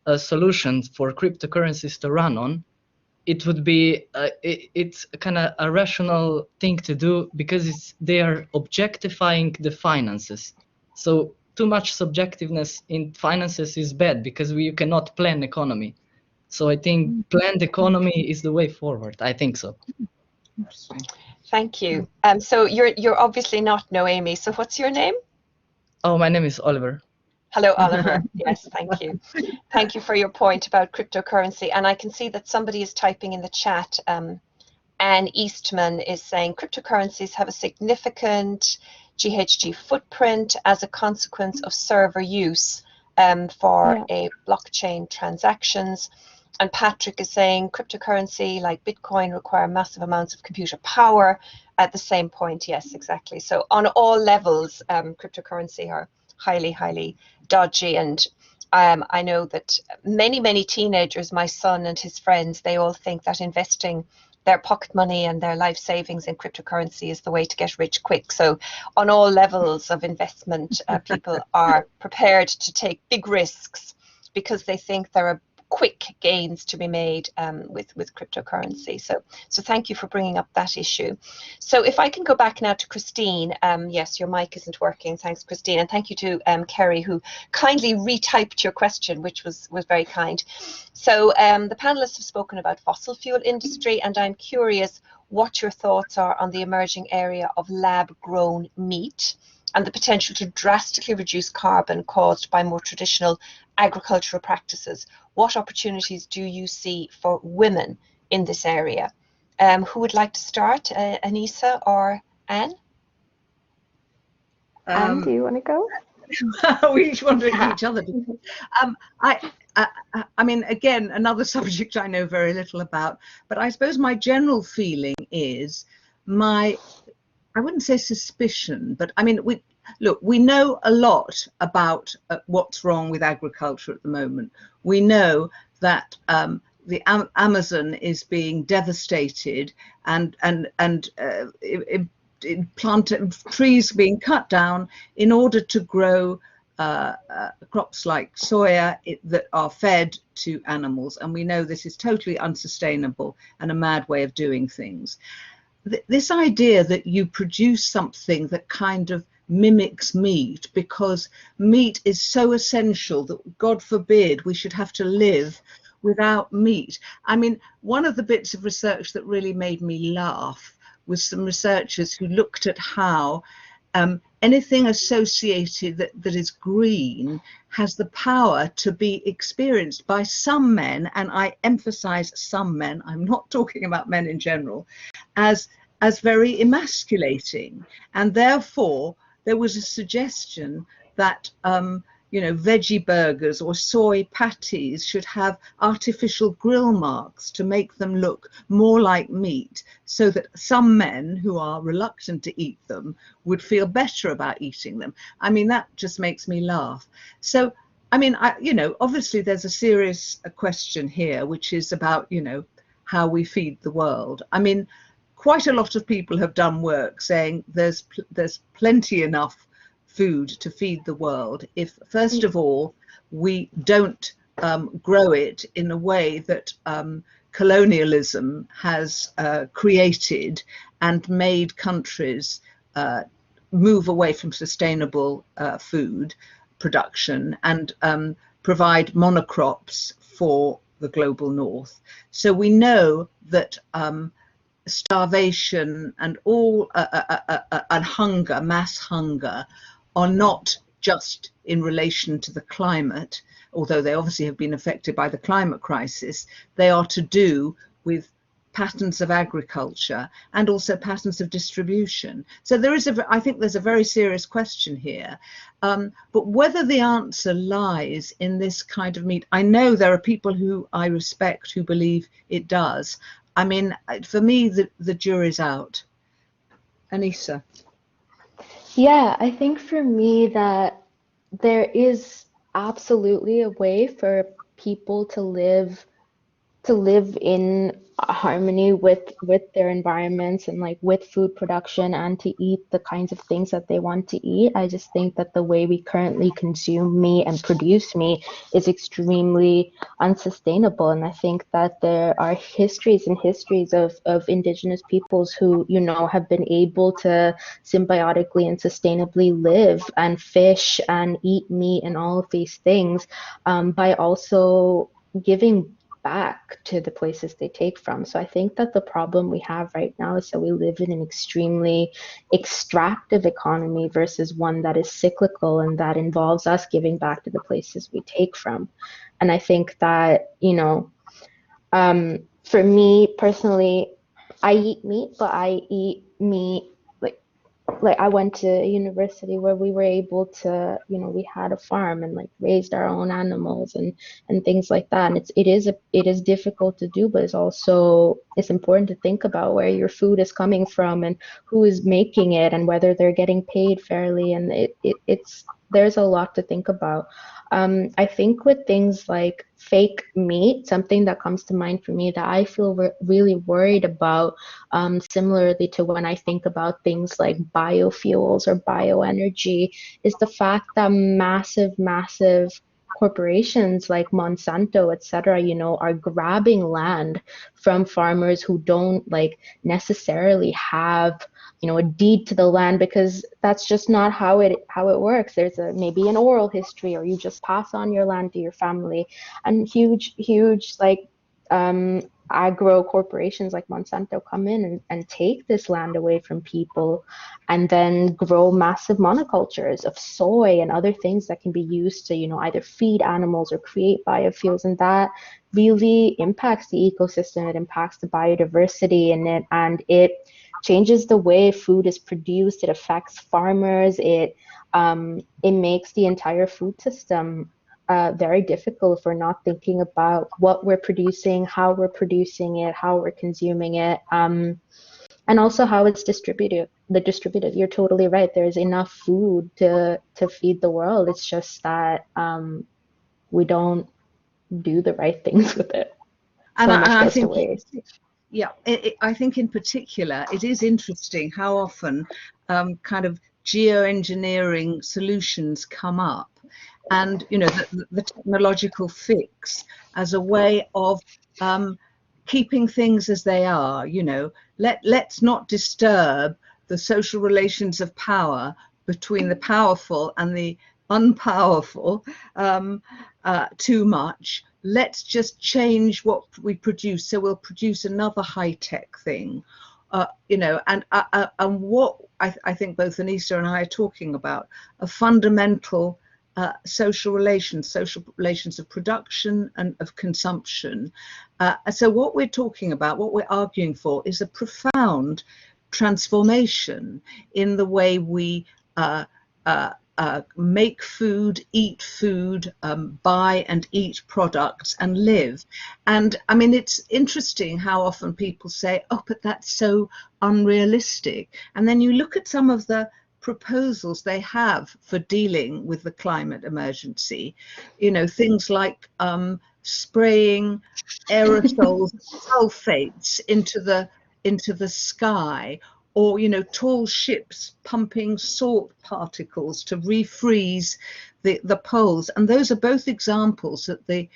a solution for cryptocurrencies to run on, it would be it's kind of a rational thing to do, because they are objectifying the finances. So too much subjectiveness in finances is bad, because you cannot plan economy. So I think planned economy is the way forward. I think so. Interesting. Thank you. So you're obviously not Noemi. So what's your name? Oh, my name is Oliver. Hello, Oliver. Yes, thank you. Thank you for your point about cryptocurrency. And I can see that somebody is typing in the chat. Anne Eastman is saying cryptocurrencies have a significant GHG footprint as a consequence of server use for a blockchain transactions. And Patrick is saying cryptocurrency like Bitcoin require massive amounts of computer power. At the same point, yes, exactly. So on all levels, cryptocurrency are highly, highly dodgy. And I know that many teenagers, my son and his friends, they all think that investing their pocket money and their life savings in cryptocurrency is the way to get rich quick. So on all levels of investment, people are prepared to take big risks because they think there are quick gains to be made with cryptocurrency. So thank you for bringing up that issue. So if I can go back now to Christine. Yes, your mic isn't working. Thanks, Christine. And thank you to Kerry, who kindly retyped your question, which was very kind. So the panelists have spoken about fossil fuel industry, and I'm curious what your thoughts are on the emerging area of lab-grown meat and the potential to drastically reduce carbon caused by more traditional agricultural practices. What opportunities do you see for women in this area? Who would like to start, Anissa or Anne? Anne, do you want to go? We each want to each other. I mean, again, another subject I know very little about, but I suppose my general feeling is I wouldn't say suspicion, but I mean, we know a lot about what's wrong with agriculture at the moment. We know that the Amazon is being devastated, and trees being cut down in order to grow crops like soya that are fed to animals. And we know this is totally unsustainable and a mad way of doing things. This idea that you produce something that kind of mimics meat because meat is so essential that, God forbid, we should have to live without meat. I mean, one of the bits of research that really made me laugh was some researchers who looked at how anything associated that is green has the power to be experienced by some men, and I emphasize some men, I'm not talking about men in general, as very emasculating. And therefore there was a suggestion that veggie burgers or soy patties should have artificial grill marks to make them look more like meat, so that some men who are reluctant to eat them would feel better about eating them. I mean, that just makes me laugh. So, I mean, obviously there's a serious question here, which is about, how we feed the world. I mean, quite a lot of people have done work saying there's plenty enough food to feed the world if, first of all, we don't grow it in a way that colonialism has created and made countries move away from sustainable food production and provide monocrops for the global north. So we know that starvation and and hunger, mass hunger, are not just in relation to the climate, although they obviously have been affected by the climate crisis. They are to do with patterns of agriculture and also patterns of distribution. So I think there's a very serious question here. But whether the answer lies in this kind of meat, I know there are people who I respect who believe it does. I mean, for me, the jury's out. Anissa. Yeah, I think for me that there is absolutely a way for people to live to live in harmony with their environments and like with food production and to eat the kinds of things that they want to eat. I just think that the way we currently consume meat and produce meat is extremely unsustainable. And I think that there are histories and histories of indigenous peoples who, you know, have been able to symbiotically and sustainably live and fish and eat meat and all of these things by also giving back to the places they take from. So I think that the problem we have right now is that we live in an extremely extractive economy versus one that is cyclical and that involves us giving back to the places we take from. And I think that, you know, for me personally, I eat meat, but I eat meat like I went to a university where we were able to, you know, we had a farm and like raised our own animals and things like that. And it is difficult to do, but it's important to think about where your food is coming from and who is making it and whether they're getting paid fairly. And there's a lot to think about. I think with things like fake meat, something that comes to mind for me that I feel really worried about, similarly to when I think about things like biofuels or bioenergy, is the fact that massive corporations like Monsanto, etc., you know, are grabbing land from farmers who don't like necessarily have, you know, a deed to the land, because that's just not how it works. There's maybe an oral history, or you just pass on your land to your family. And huge like agro corporations like Monsanto come in and take this land away from people and then grow massive monocultures of soy and other things that can be used to, you know, either feed animals or create biofuels. And that really impacts the ecosystem. It impacts the biodiversity and it changes the way food is produced. It affects farmers. It makes the entire food system very difficult if we're not thinking about what we're producing, how we're producing it, how we're consuming it, and also how it's distributed. You're totally right. There's enough food to feed the world. It's just that we don't do the right things with it. And I goes to think, waste. yeah, I think in particular, it is interesting how often kind of geoengineering solutions come up. And, you know, the technological fix as a way of keeping things as they are. You know, let's not disturb the social relations of power between the powerful and the unpowerful too much. Let's just change what we produce, so we'll produce another high-tech thing. You know, and what I think both Anissa and I are talking about are fundamental social relations of production and of consumption. So what we're talking about, what we're arguing for, is a profound transformation in the way we make food, eat food, buy and eat products and live. And I mean, it's interesting how often people say, oh, but that's so unrealistic. And then you look at some of the proposals they have for dealing with the climate emergency, you know, things like spraying aerosols, sulfates into the sky, or, you know, tall ships pumping salt particles to refreeze the poles. And those are both examples that the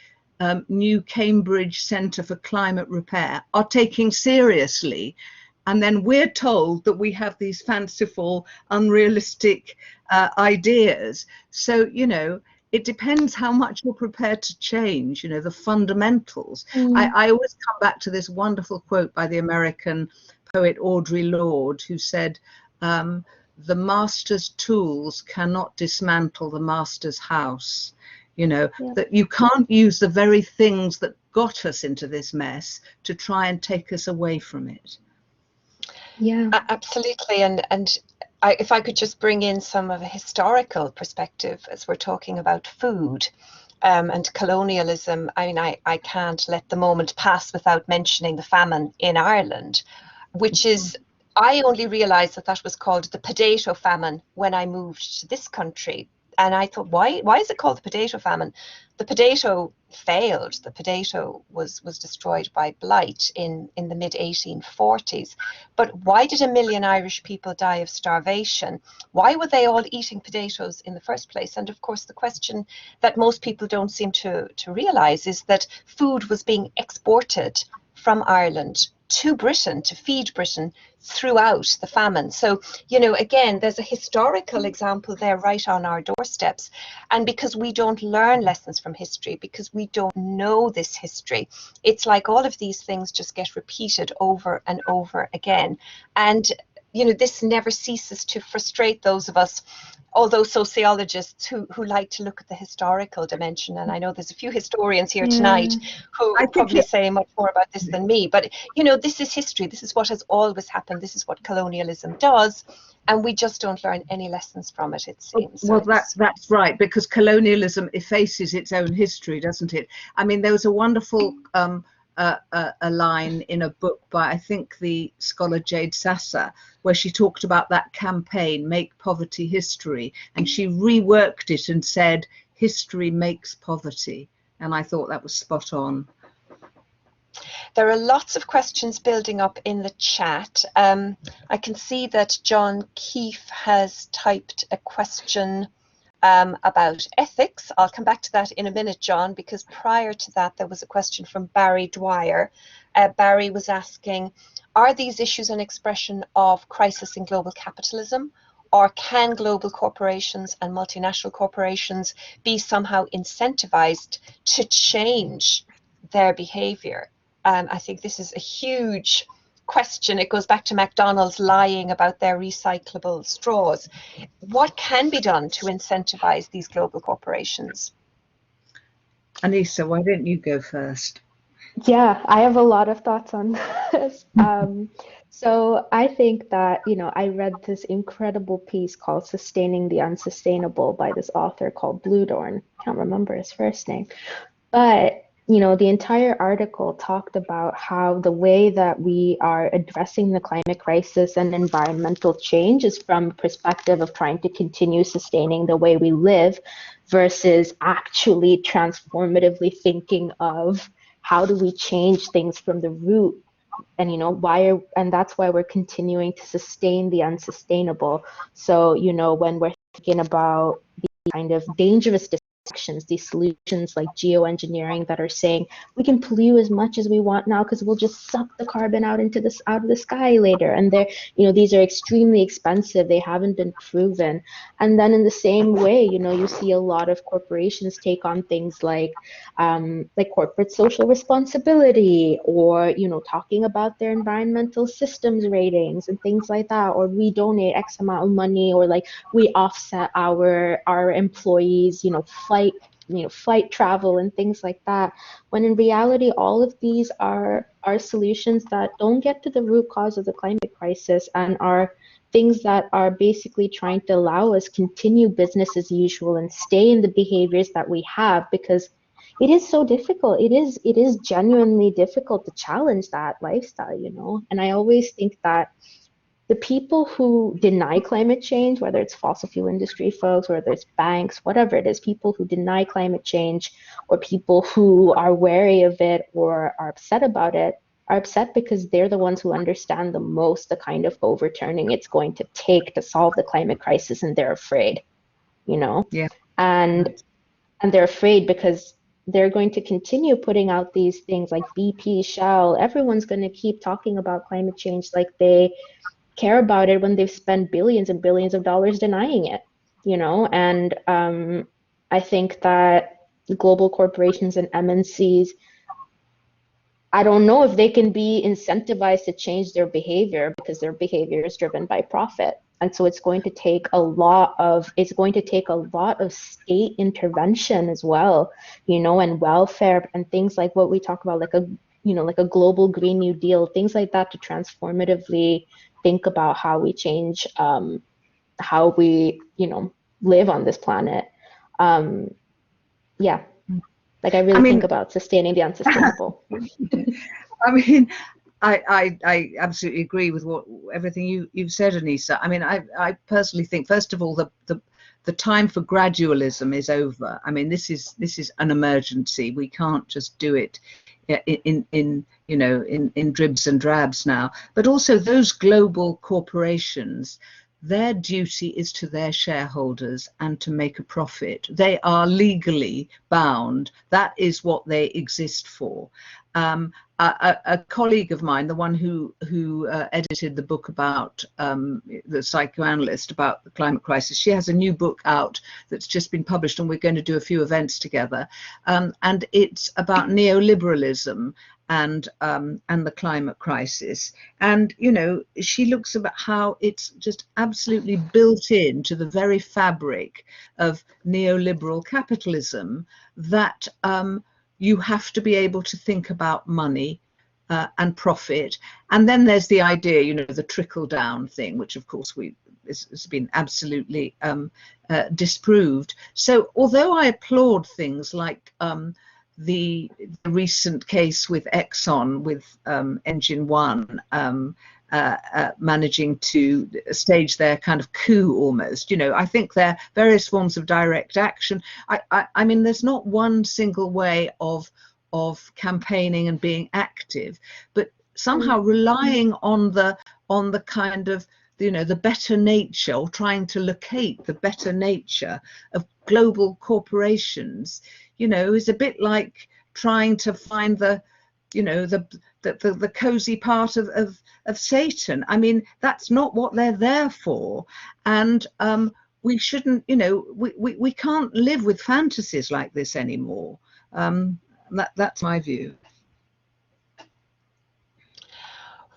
new Cambridge Centre for Climate Repair are taking seriously. And then we're told that we have these fanciful, unrealistic ideas. So, you know, it depends how much you're prepared to change, you know, the fundamentals. I always come back to this wonderful quote by the American poet Audre Lorde, who said, the master's tools cannot dismantle the master's house. You know, that you can't use the very things that got us into this mess to try and take us away from it. Yeah, absolutely. And if I could just bring in some of a historical perspective as we're talking about food and colonialism. I mean, I can't let the moment pass without mentioning the famine in Ireland, which is, I only realized that was called the potato famine when I moved to this country. And I thought, why is it called the potato famine? The potato failed. The potato was destroyed by blight in the mid 1840s. But why did 1 million Irish people die of starvation? Why were they all eating potatoes in the first place? And of course, the question that most people don't seem to realise is that food was being exported from Ireland to Britain to feed Britain throughout the famine. So, you know, again, there's a historical example there right on our doorsteps. And because we don't learn lessons from history, because we don't know this history, it's like all of these things just get repeated over and over again. And, you know, this never ceases to frustrate those of us, although sociologists who like to look at the historical dimension, and I know there's a few historians here tonight who probably say much more about this than me, but you know, this is history, this is what has always happened, this is what colonialism does, and we just don't learn any lessons from it, it seems. Well, that's right, because colonialism effaces its own history, doesn't it? I mean, there was a wonderful a line in a book by, I think, the scholar Jade Sasser, where she talked about that campaign, Make Poverty History, and she reworked it and said, history makes poverty. And I thought that was spot on. There are lots of questions building up in the chat. I can see that John Keefe has typed a question about ethics. I'll come back to that in a minute, John, because prior to that there was a question from Barry Dwyer. Barry was asking, are these issues an expression of crisis in global capitalism, or can global corporations and multinational corporations be somehow incentivized to change their behavior? I think this is a huge question. It goes back to McDonald's lying about their recyclable straws. What can be done to incentivize these global corporations? Anissa, why don't you go first? Yeah, I have a lot of thoughts on this. So I think that, you know, I read this incredible piece called Sustaining the Unsustainable by this author called Bluedorn. Can't remember his first name. But you know, the entire article talked about how the way that we are addressing the climate crisis and environmental change is from a perspective of trying to continue sustaining the way we live versus actually transformatively thinking of how do we change things from the root. And you know, and that's why we're continuing to sustain the unsustainable. So, you know, when we're thinking about the kind of dangerous actions, these solutions like geoengineering that are saying we can pollute as much as we want now because we'll just suck the carbon out of the sky later, and they're, you know, these are extremely expensive, they haven't been proven. And then in the same way, you know, you see a lot of corporations take on things like corporate social responsibility, or you know, talking about their environmental systems ratings and things like that, or we donate X amount of money, or like we offset our employees, you know, flight travel and things like that, when in reality all of these are solutions that don't get to the root cause of the climate crisis and are things that are basically trying to allow us continue business as usual and stay in the behaviors that we have, because it is so difficult. It is genuinely difficult to challenge that lifestyle, you know. And I always think that the people who deny climate change, whether it's fossil fuel industry folks, whether it's banks, whatever it is, people who deny climate change, or people who are wary of it or are upset about it, are upset because they're the ones who understand the most the kind of overturning it's going to take to solve the climate crisis, and they're afraid, you know? Yeah. And they're afraid because they're going to continue putting out these things like BP, Shell, everyone's going to keep talking about climate change like they care about it when they've spent billions and billions of dollars denying it, you know. And I think that global corporations and MNCs, I don't know if they can be incentivized to change their behavior because their behavior is driven by profit. And so it's going to take a lot of state intervention as well, you know, and welfare and things like what we talk about, like a global Green New Deal, things like that, to transformatively think about how we change how we, you know, live on this planet. Yeah, like I really think about sustaining the unsustainable. I mean, I absolutely agree with everything you've said, Anissa. I mean, I personally think, first of all, the the time for gradualism is over. I mean, this is an emergency. We can't just do it in dribs and drabs now. But also those global corporations, their duty is to their shareholders and to make a profit. They are legally bound. That is what they exist for. A colleague of mine, the one who edited the book about the psychoanalyst about the climate crisis, she has a new book out that's just been published, and we're going to do a few events together. And it's about neoliberalism and the climate crisis. And she looks at how it's just absolutely built into the very fabric of neoliberal capitalism that you have to be able to think about money and profit. And then there's the idea, the trickle down thing, which of course has been absolutely disproved. So although I applaud things like the recent case with Exxon, with Engine One, managing to stage their kind of coup almost, I think there are various forms of direct action. I mean, there's not one single way of campaigning and being active, but somehow relying on the kind of the better nature, or trying to locate the better nature of global corporations, is a bit like trying to find the cozy part of Satan. I mean, that's not what they're there for. And we shouldn't, we can't live with fantasies like this anymore. That's my view.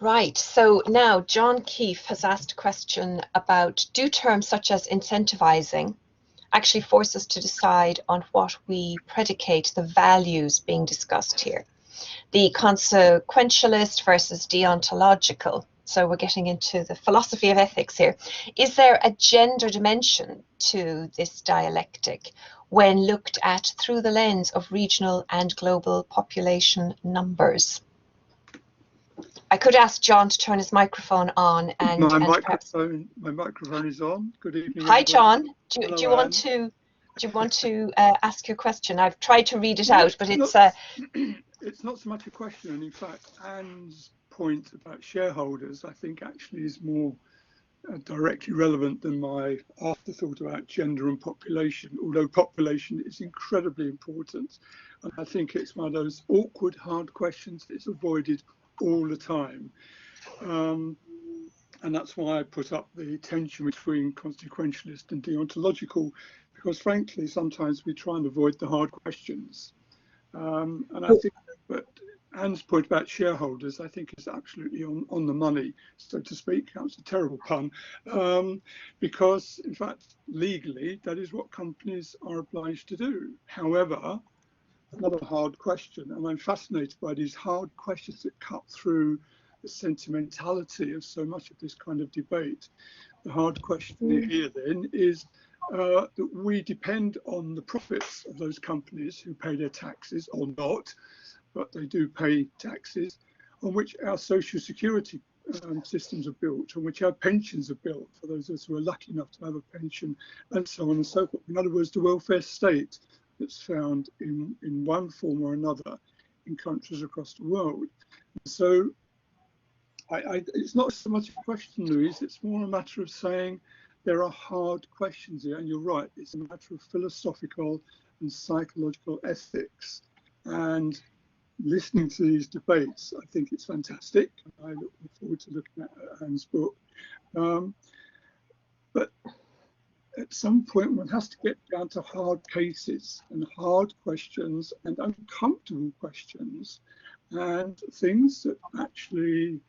Right, so now John Keefe has asked a question about, do terms such as incentivizing actually force us to decide on what we predicate the values being discussed here? The consequentialist versus deontological. So we're getting into the philosophy of ethics here. Is there a gender dimension to this dialectic when looked at through the lens of regional and global population numbers? I could ask John to turn his microphone on. And my microphone is on. Good evening. Hi, John. Do Hello, you want to ask your question? I've tried to read it out, but it's it's not so much a question. And in fact, Anne's point about shareholders, I think, actually is more directly relevant than my afterthought about gender and population, although population is incredibly important. And I think it's one of those awkward, hard questions that's avoided all the time. And that's why I put up the tension between consequentialist and deontological, because frankly, sometimes we try and avoid the hard questions. And I think that Anne's point about shareholders, I think, is absolutely on the money, so to speak. That's a terrible pun, because in fact, legally, that is what companies are obliged to do. However, another hard question, and I'm fascinated by these hard questions that cut through the sentimentality of so much of this kind of debate. The hard question here then is that we depend on the profits of those companies who pay their taxes, or not, but they do pay taxes, on which our social security systems are built, on which our pensions are built for those of us who are lucky enough to have a pension, and so on and so forth. In other words, the welfare state that's found in one form or another in countries across the world. So it's not so much a question, Louise, it's more a matter of saying there are hard questions here, and you're right, it's a matter of philosophical and psychological ethics. And listening to these debates, I think it's fantastic. I look forward to looking at Anne's book. But at some point, one has to get down to hard cases and hard questions and uncomfortable questions and things that actually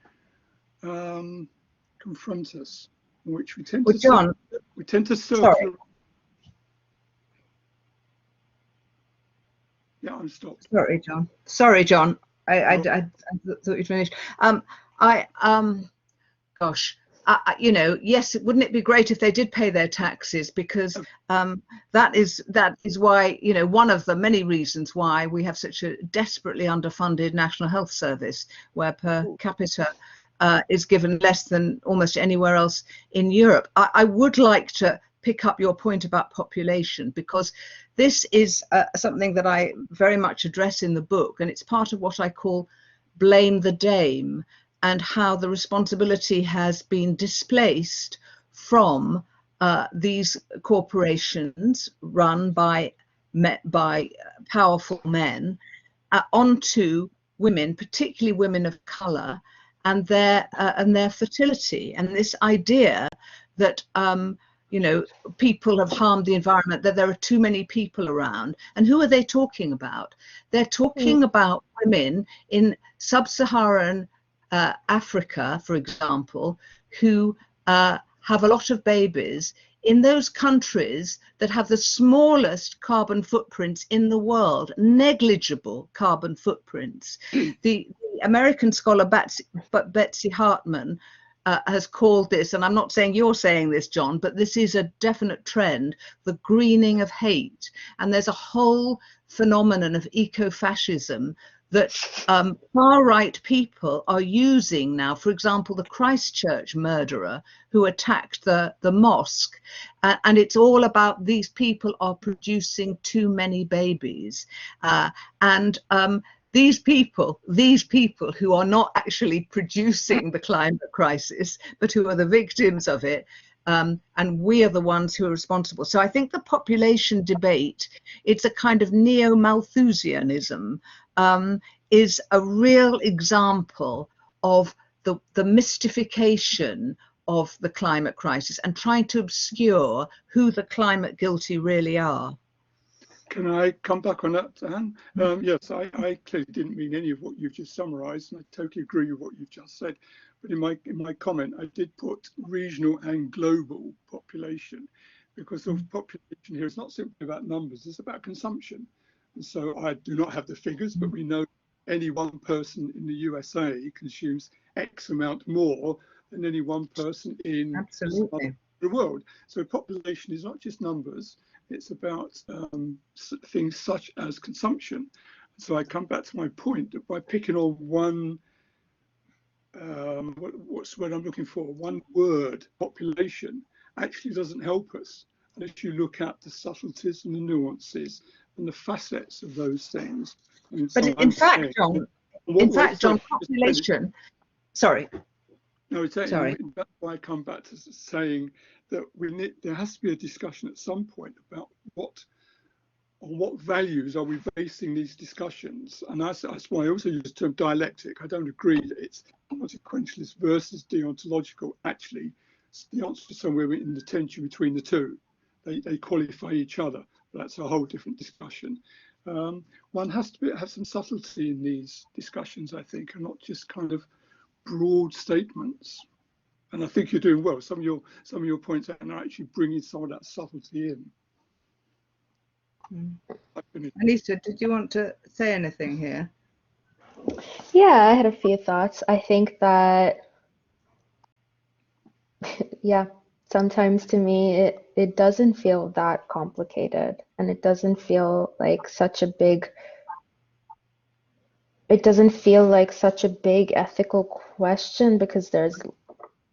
confront us, in which we tend to circle. Yeah, I'm stopped. Sorry, John. I thought you'd finished. Yes, wouldn't it be great if they did pay their taxes? Because that is why, one of the many reasons why we have such a desperately underfunded National Health Service, where per capita is given less than almost anywhere else in Europe. I would like to pick up your point about population, because this is something that I very much address in the book, and it's part of what I call blame the dame, and how the responsibility has been displaced from these corporations run by powerful men onto women, particularly women of colour, and their fertility, and this idea that you know, people have harmed the environment, that there are too many people around. And who are they talking about? They're talking about women in sub-Saharan Africa, for example, who have a lot of babies in those countries that have the smallest carbon footprints in the world, negligible carbon footprints. The American scholar Betsy Hartman has called this, and I'm not saying you're saying this, John, but this is a definite trend, the greening of hate. And there's a whole phenomenon of eco-fascism that far-right people are using now. For example, the Christchurch murderer who attacked the mosque, and it's all about these people are producing too many babies. These people who are not actually producing the climate crisis, but who are the victims of it, and we are the ones who are responsible. So I think the population debate, it's a kind of neo-Malthusianism, is a real example of the mystification of the climate crisis and trying to obscure who the climate guilty really are. Can I come back on that, Anne? Yes, I clearly didn't mean any of what you've just summarised, and I totally agree with what you've just said. But in my comment, I did put regional and global population, because the population here is not simply about numbers; it's about consumption. And so I do not have the figures, but we know any one person in the USA consumes X amount more than any one person in the world. So population is not just numbers. It's about things such as consumption. So I come back to my point that by picking on one, what's the word I'm looking for? One word, population, actually doesn't help us unless you look at the subtleties and the nuances and the facets of those things. But in fact, John, population. Sorry. No, Sorry. That's why I come back to saying that there has to be a discussion at some point about on what values are we basing these discussions. And that's why I also use the term dialectic. I don't agree that it's consequentialist versus deontological. Actually, the answer is somewhere in the tension between the two. They qualify each other, but that's a whole different discussion. One has to have some subtlety in these discussions, I think, and not just kind of broad statements. And I think you're doing well. Some of your points are actually bringing some of that subtlety in. Anissa, did you want to say anything here? Yeah, I had a few thoughts. I think that, yeah, sometimes to me it doesn't feel that complicated, and it doesn't feel like such a big ethical question, because there's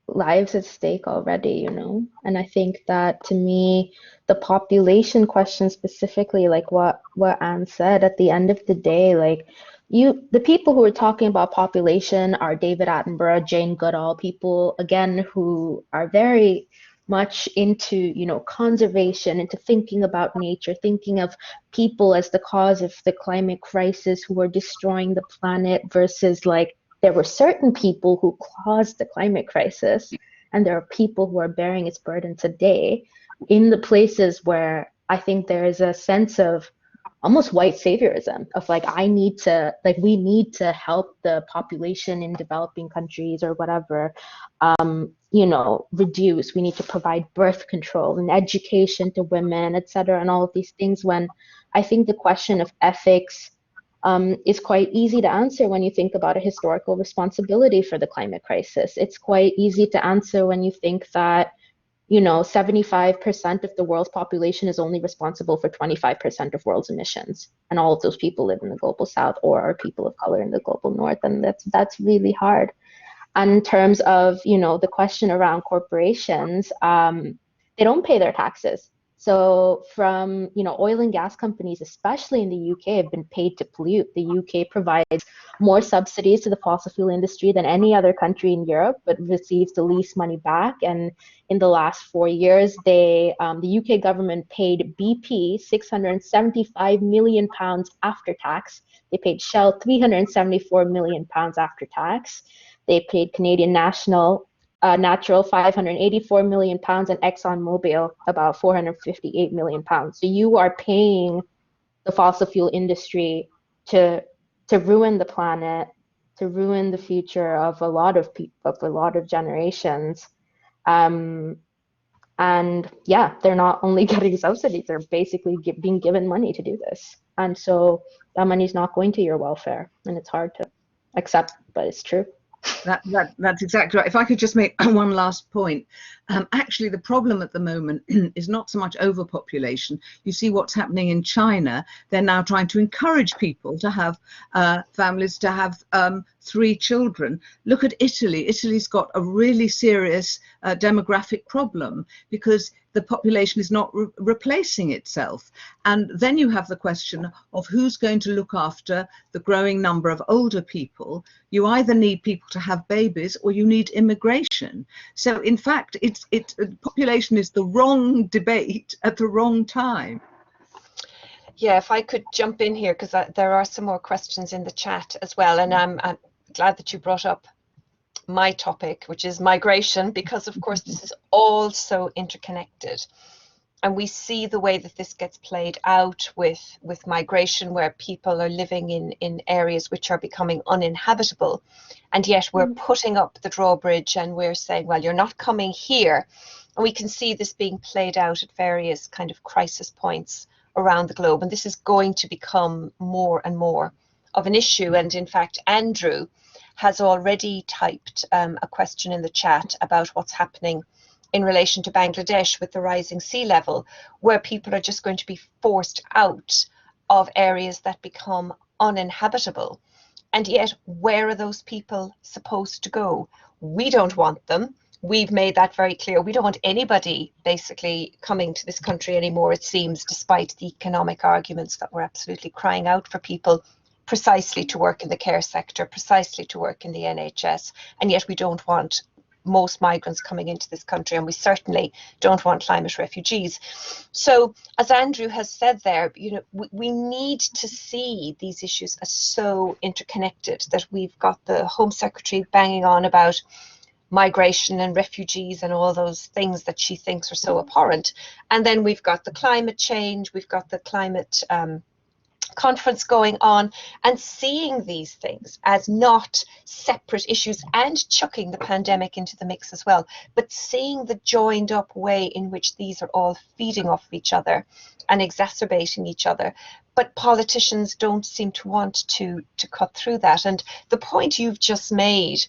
lives at stake already, you know. And I think that, to me, the population question specifically, like what Anne said, at the end of the day, like the people who are talking about population are David Attenborough, Jane Goodall, people again who are very much into, you know, conservation, into thinking about nature, thinking of people as the cause of the climate crisis who are destroying the planet, versus like there were certain people who caused the climate crisis, and there are people who are bearing its burden today, in the places where I think there is a sense of almost white saviorism of like, we need to help the population in developing countries or whatever, you know, reduce. We need to provide birth control and education to women, etc., and all of these things, when I think the question of ethics is quite easy to answer when you think about a historical responsibility for the climate crisis. It's quite easy to answer when you think that, you know, 75% of the world's population is only responsible for 25% of world's emissions, and all of those people live in the global south or are people of color in the global north, and that's really hard. And in terms of, you know, the question around corporations, they don't pay their taxes. So from, oil and gas companies, especially in the UK, have been paid to pollute. The UK provides more subsidies to the fossil fuel industry than any other country in Europe, but receives the least money back. And in the last 4 years, the UK government paid BP £675 million after tax. They paid Shell £374 million after tax. They paid Canadian Natural £584 million and ExxonMobil about £458 million. So you are paying the fossil fuel industry to ruin the planet, to ruin the future of a lot of people, of a lot of generations. And yeah, they're not only getting subsidies, they're basically being given money to do this. And so that money's not going to your welfare, and it's hard to accept, but it's true. That's exactly right. If I could just make one last point. Actually, the problem at the moment is not so much overpopulation. You see what's happening in China. They're now trying to encourage people to have families, to have 3 children. Look at Italy. Italy's got a really serious demographic problem because the population is not replacing itself. And then you have the question of who's going to look after the growing number of older people. You either need people to have babies or you need immigration. So in fact, population is the wrong debate at the wrong time. Yeah, if I could jump in here, because there are some more questions in the chat as well. And I'm glad that you brought up my topic, which is migration, because of course this is all so interconnected. And we see the way that this gets played out with migration, where people are living in areas which are becoming uninhabitable. And yet we're putting up the drawbridge and we're saying, well, you're not coming here. And we can see this being played out at various kind of crisis points around the globe. And this is going to become more and more of an issue. And in fact, Andrew has already typed a question in the chat about what's happening in relation to Bangladesh with the rising sea level, where people are just going to be forced out of areas that become uninhabitable. And yet, where are those people supposed to go? We don't want them. We've made that very clear. We don't want anybody basically coming to this country anymore, it seems, despite the economic arguments that we're absolutely crying out for people precisely to work in the care sector, precisely to work in the NHS. And yet we don't want most migrants coming into this country, and we certainly don't want climate refugees. So as Andrew has said there, we need to see these issues as so interconnected that we've got the Home Secretary banging on about migration and refugees and all those things that she thinks are so abhorrent. And then we've got the climate change, we've got the climate conference going on, and seeing these things as not separate issues and chucking the pandemic into the mix as well, but seeing the joined up way in which these are all feeding off each other and exacerbating each other. But politicians don't seem to want to cut through that. And the point you've just made,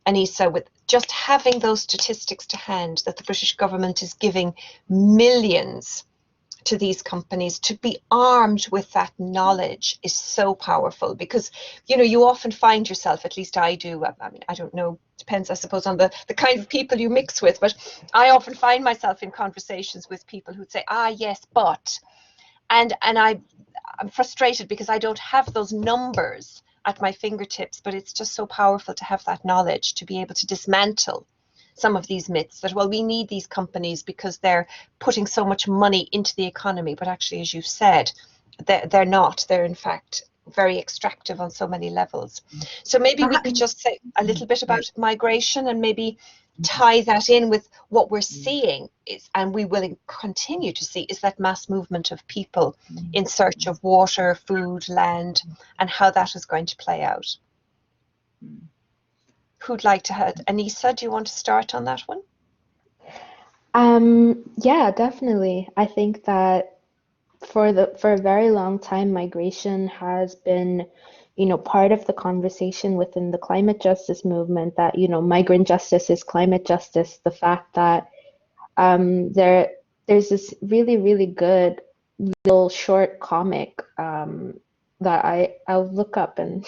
Anissa, with just having those statistics to hand, that the British government is giving millions to these companies, to be armed with that knowledge is so powerful, because you often find yourself, at least I do, I mean, I don't know, depends I suppose on the kind of people you mix with, but I often find myself in conversations with people who'd say, yes, but, and I'm frustrated because I don't have those numbers at my fingertips, but it's just so powerful to have that knowledge, to be able to dismantle some of these myths that, well, we need these companies because they're putting so much money into the economy, but actually, as you've said, they're not. They're in fact very extractive on so many levels. So maybe we could just say a little bit about migration and maybe tie that in with what we're seeing is, and we will continue to see, is that mass movement of people in search of water, food, land, and how that is going to play out. Who'd like to have? Anissa, do you want to start on that one? Yeah, definitely. I think that for a very long time, migration has been, part of the conversation within the climate justice movement, that, migrant justice is climate justice. The fact that there's this really, really good little short comic that I'll look up and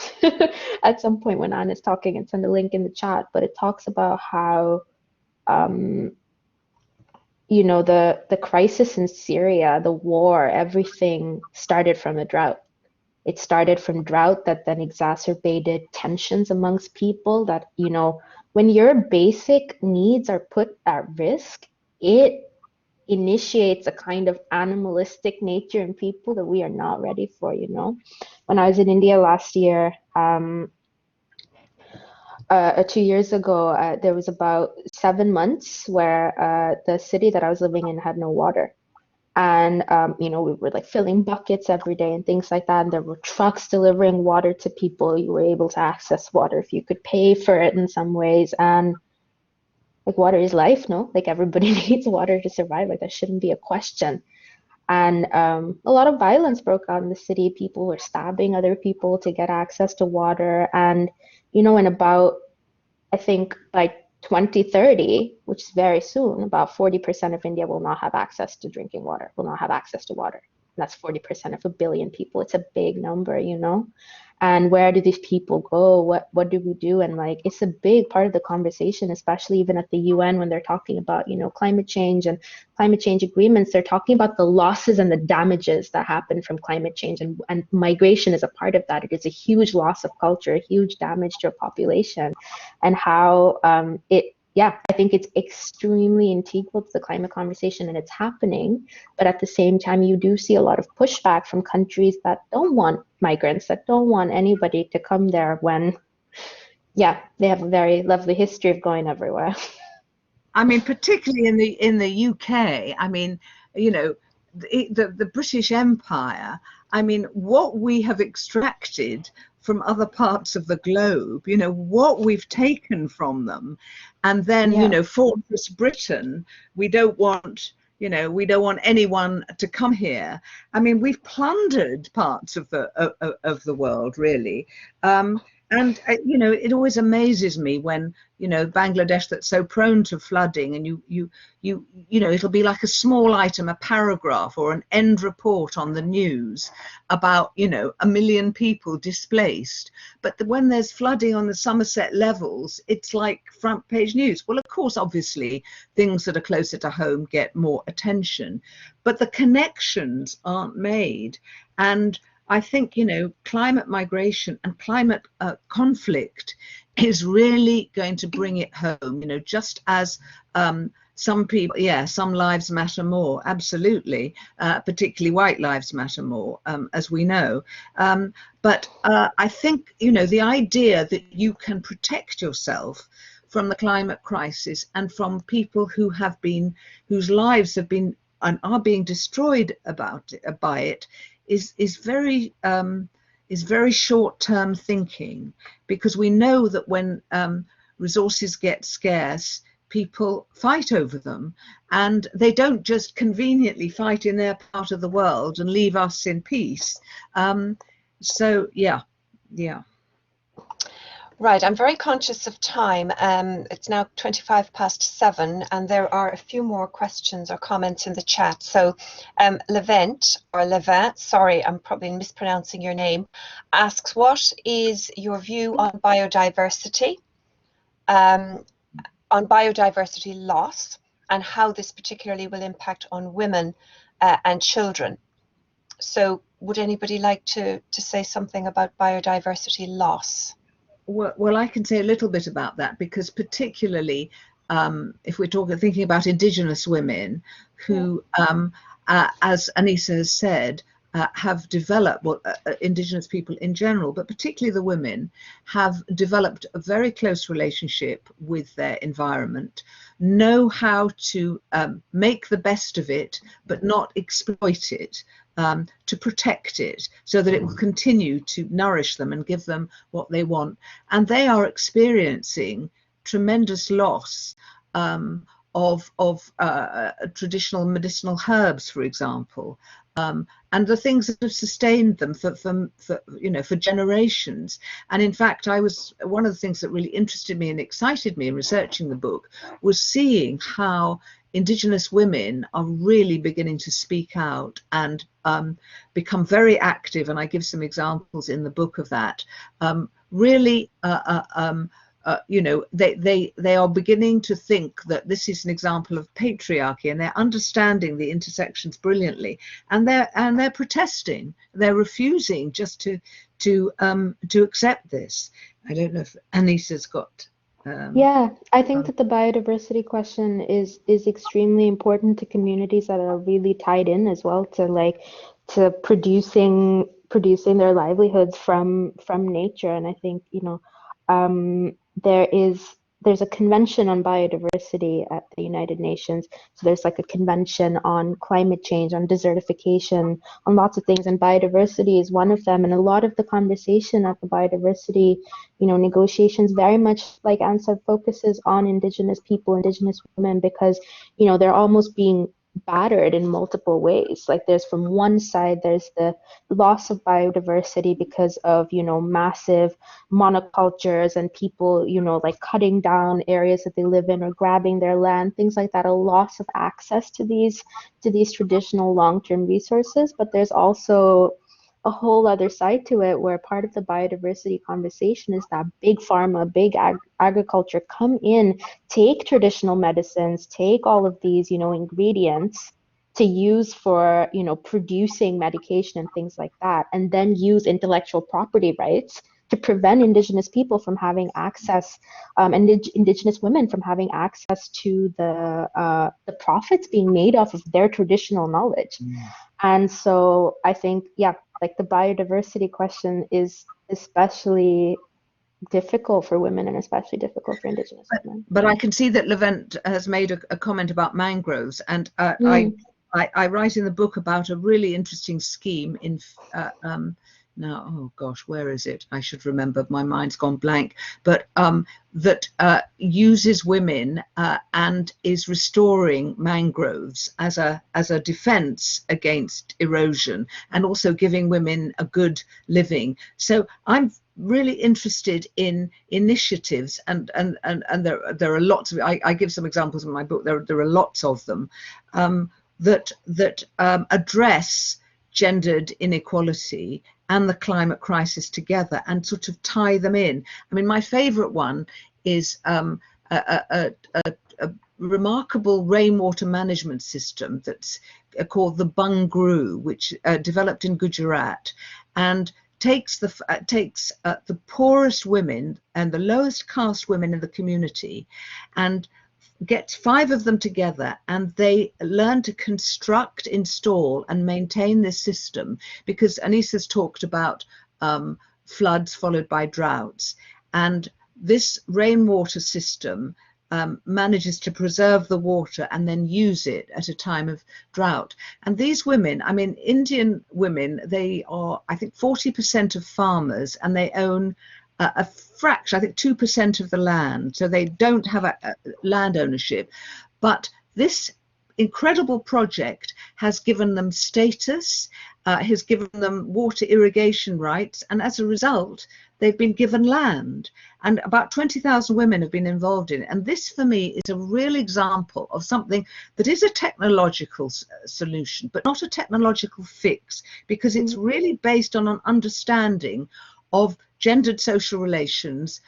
at some point when Anne is talking and send a link in the chat, but it talks about how you know, the crisis in Syria, the war, everything started from a drought. It started from drought that then exacerbated tensions amongst people that, you know, when your basic needs are put at risk, it initiates a kind of animalistic nature in people that we are not ready for, you know. When I was in India last year, 2 years ago, there was about 7 months where the city that I was living in had no water. And, you know, we were like filling buckets every day and things like that. And there were trucks delivering water to people. You were able to access water if you could pay for it in some ways. And like water is life, no? Like everybody needs water to survive. Like that shouldn't be a question. And a lot of violence broke out in the city. People were stabbing other people to get access to water. And, you know, in about, I think by 2030, which is very soon, about 40% of India will not have access to drinking water, will not have access to water. And that's 40% of 1 billion people. It's a big number, you know? And where do these people go? What do we do? And like, it's a big part of the conversation, especially even at the UN when they're talking about, you know, climate change and climate change agreements. They're talking about the losses and the damages that happen from climate change, and migration is a part of that. It is a huge loss of culture, a huge damage to a population, and how I think it's extremely integral to the climate conversation, and it's happening. But at the same time, you do see a lot of pushback from countries that don't want migrants, that don't want anybody to come there when, they have a very lovely history of going everywhere. I mean, particularly in the UK, I mean, you know, the British Empire, I mean, what we have extracted from other parts of the globe, you know, what we've taken from them, and then, you know, Fortress Britain, we don't want, you know, we don't want anyone to come here. I mean, we've plundered parts of the world, really. And you know, it always amazes me when, you know, Bangladesh, that's so prone to flooding, and you know, it'll be like a small item, a paragraph or an end report on the news about, you know, 1 million people displaced. But when there's flooding on the Somerset levels, it's like front page news. Well, of course, obviously, things that are closer to home get more attention, but the connections aren't made. And I think, you know, climate migration and climate conflict is really going to bring it home, you know, just as some people, some lives matter more, absolutely, particularly white lives matter more, as we know. But I think, you know, the idea that you can protect yourself from the climate crisis and from people who have been, whose lives have been and are being destroyed by it, is very short-term thinking, because we know that when resources get scarce, people fight over them, and they don't just conveniently fight in their part of the world and leave us in peace. So yeah. Right, I'm very conscious of time. It's now 7:25, and there are a few more questions or comments in the chat. So Levent, sorry, I'm probably mispronouncing your name, asks, what is your view on biodiversity, loss, and how this particularly will impact on women and children? So would anybody like to say something about biodiversity loss? Well, I can say a little bit about that, because particularly if we're thinking about Indigenous women who, as Anissa has said, have developed, Indigenous people in general, but particularly the women, have developed a very close relationship with their environment, know how to make the best of it, but not exploit it. To protect it so that it will continue to nourish them and give them what they want. And they are experiencing tremendous loss of traditional medicinal herbs, for example, and the things that have sustained them for generations. And in fact, one of the things that really interested me and excited me in researching the book was seeing how Indigenous women are really beginning to speak out and become very active, and I give some examples in the book of that, really you know, they are beginning to think that this is an example of patriarchy, and they're understanding the intersections brilliantly, and they're protesting. They're refusing just to accept this. I don't know if Anissa's got. Yeah, I think that the biodiversity question is extremely important to communities that are really tied in as well to producing their livelihoods from nature. And I think, you know, there's a convention on biodiversity at the United Nations. So there's like a convention on climate change, on desertification, on lots of things, and biodiversity is one of them. And a lot of the conversation at the biodiversity, you know, negotiations very much, like Anne said, focuses on Indigenous people, Indigenous women, because, you know, they're almost being battered in multiple ways. Like there's from one side, there's the loss of biodiversity because of, you know, massive monocultures and people, you know, like cutting down areas that they live in or grabbing their land, things like that, a loss of access to these traditional long-term resources. But there's also a whole other side to it, where part of the biodiversity conversation is that big pharma, big agriculture come in, take traditional medicines, take all of these, you know, ingredients to use for, you know, producing medication and things like that, and then use intellectual property rights to prevent Indigenous people from having access, and Indigenous women from having access to the profits being made off of their traditional knowledge. And so I think, yeah, like the biodiversity question is especially difficult for women and especially difficult for Indigenous women. But I can see that Levent has made a comment about mangroves, and I write in the book about a really interesting scheme in now, oh gosh, where is it? I should remember, my mind's gone blank, but that uses women and is restoring mangroves as a defense against erosion, and also giving women a good living. So I'm really interested in initiatives, and there are lots of, I give some examples in my book, there are lots of them that address gendered inequality and the climate crisis together and sort of tie them in. I mean, my favorite one is a remarkable rainwater management system that's called the Bungru, which developed in Gujarat, and takes the poorest women and the lowest caste women in the community and gets 5 of them together, and they learn to construct, install and maintain this system, because Anissa's talked about floods followed by droughts, and this rainwater system manages to preserve the water and then use it at a time of drought. And these women, I mean, Indian women, they are, I think, 40% of farmers, and they own a fraction, I think 2% of the land, so they don't have a land ownership. But this incredible project has given them status, has given them water irrigation rights, and as a result they've been given land, and about 20,000 women have been involved in it. And this for me is a real example of something that is a technological solution but not a technological fix, because it's really based on an understanding of gendered social relations,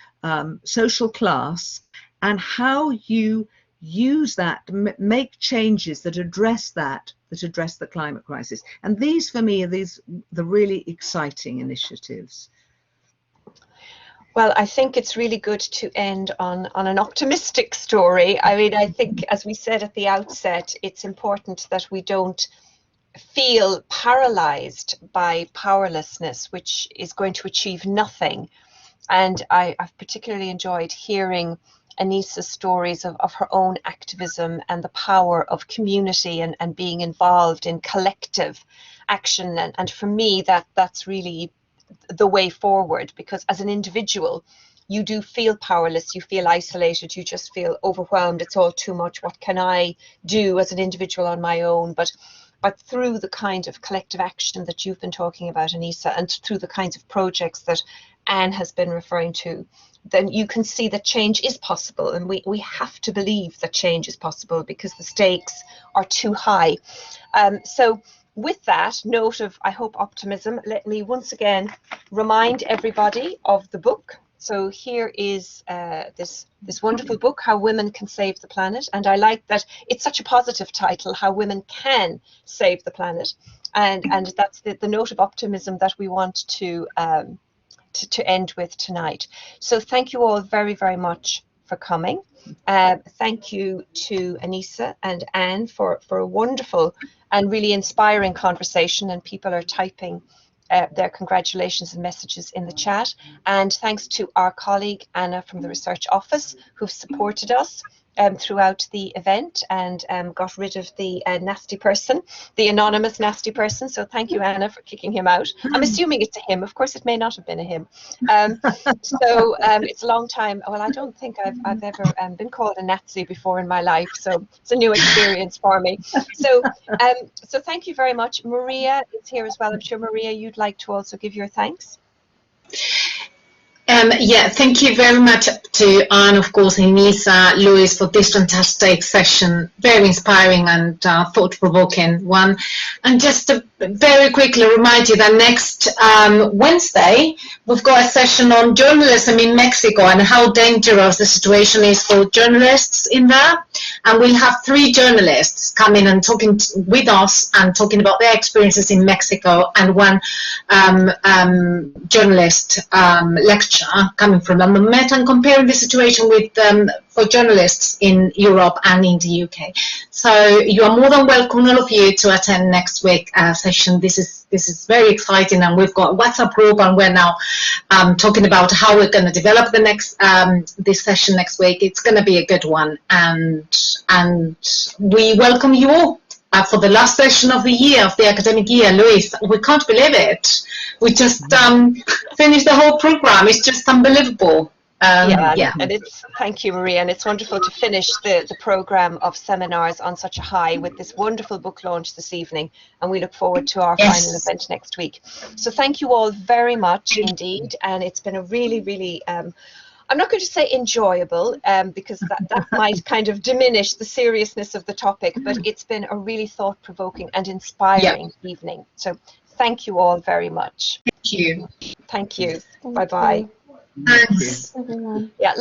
social class, and how you use that to make changes that address the climate crisis. And these, for me, are the really exciting initiatives. Well, I think it's really good to end on an optimistic story. I mean, I think, as we said at the outset, it's important that we don't feel paralyzed by powerlessness, which is going to achieve nothing. And I've particularly enjoyed hearing Anissa's stories of her own activism and the power of community and being involved in collective action. And for me, that's really the way forward, because as an individual, you do feel powerless, you feel isolated, you just feel overwhelmed. It's all too much. What can I do as an individual on my own? But through the kind of collective action that you've been talking about, Anissa, and through the kinds of projects that Anne has been referring to, then you can see that change is possible. And we have to believe that change is possible, because the stakes are too high. So with that note of, I hope, optimism, let me once again remind everybody of the book, So here is this wonderful book, How Women Can Save the Planet. And I like that it's such a positive title, How Women Can Save the Planet. And that's the note of optimism that we want to end with tonight. So thank you all very, very much for coming. Thank you to Anissa and Anne for a wonderful and really inspiring conversation, and people are typing their congratulations and messages in the chat. And thanks to our colleague Anna from the Research Office, who've supported us throughout the event and got rid of the nasty person, the anonymous nasty person. So thank you, Anna, for kicking him out. I'm assuming it's a him. Of course, it may not have been a him. So it's a long time. Well, I don't think I've ever been called a Nazi before in my life. So it's a new experience for me. So so thank you very much. Maria is here as well. I'm sure, Maria, you'd like to also give your thanks. Yeah, thank you very much to Anne, of course, Anissa, Louis, for this fantastic session. Very inspiring and thought-provoking one. And just to very quickly remind you that next Wednesday, we've got a session on journalism in Mexico and how dangerous the situation is for journalists in there. And we'll have 3 journalists coming and talking with us and talking about their experiences in Mexico, and 1 journalist lecture coming from London Met, and comparing the situation with for journalists in Europe and in the UK. So you are more than welcome, all of you, to attend next week session. This is very exciting, and we've got a WhatsApp group, and we're now talking about how we're going to develop the next this session next week. It's going to be a good one, and we welcome you all. For the last session of the year, of the academic year. Luis, we can't believe it. We just finished the whole program. It's just unbelievable. Yeah, and it's, thank you, Maria, and it's wonderful to finish the program of seminars on such a high with this wonderful book launch this evening, and we look forward to our final event next week. So thank you all very much indeed, and it's been a really, really I'm not going to say enjoyable, because that might kind of diminish the seriousness of the topic, but it's been a really thought-provoking and inspiring evening. So thank you all very much. Thank you. Thank you. Bye-bye. Thanks. Everyone. Yeah.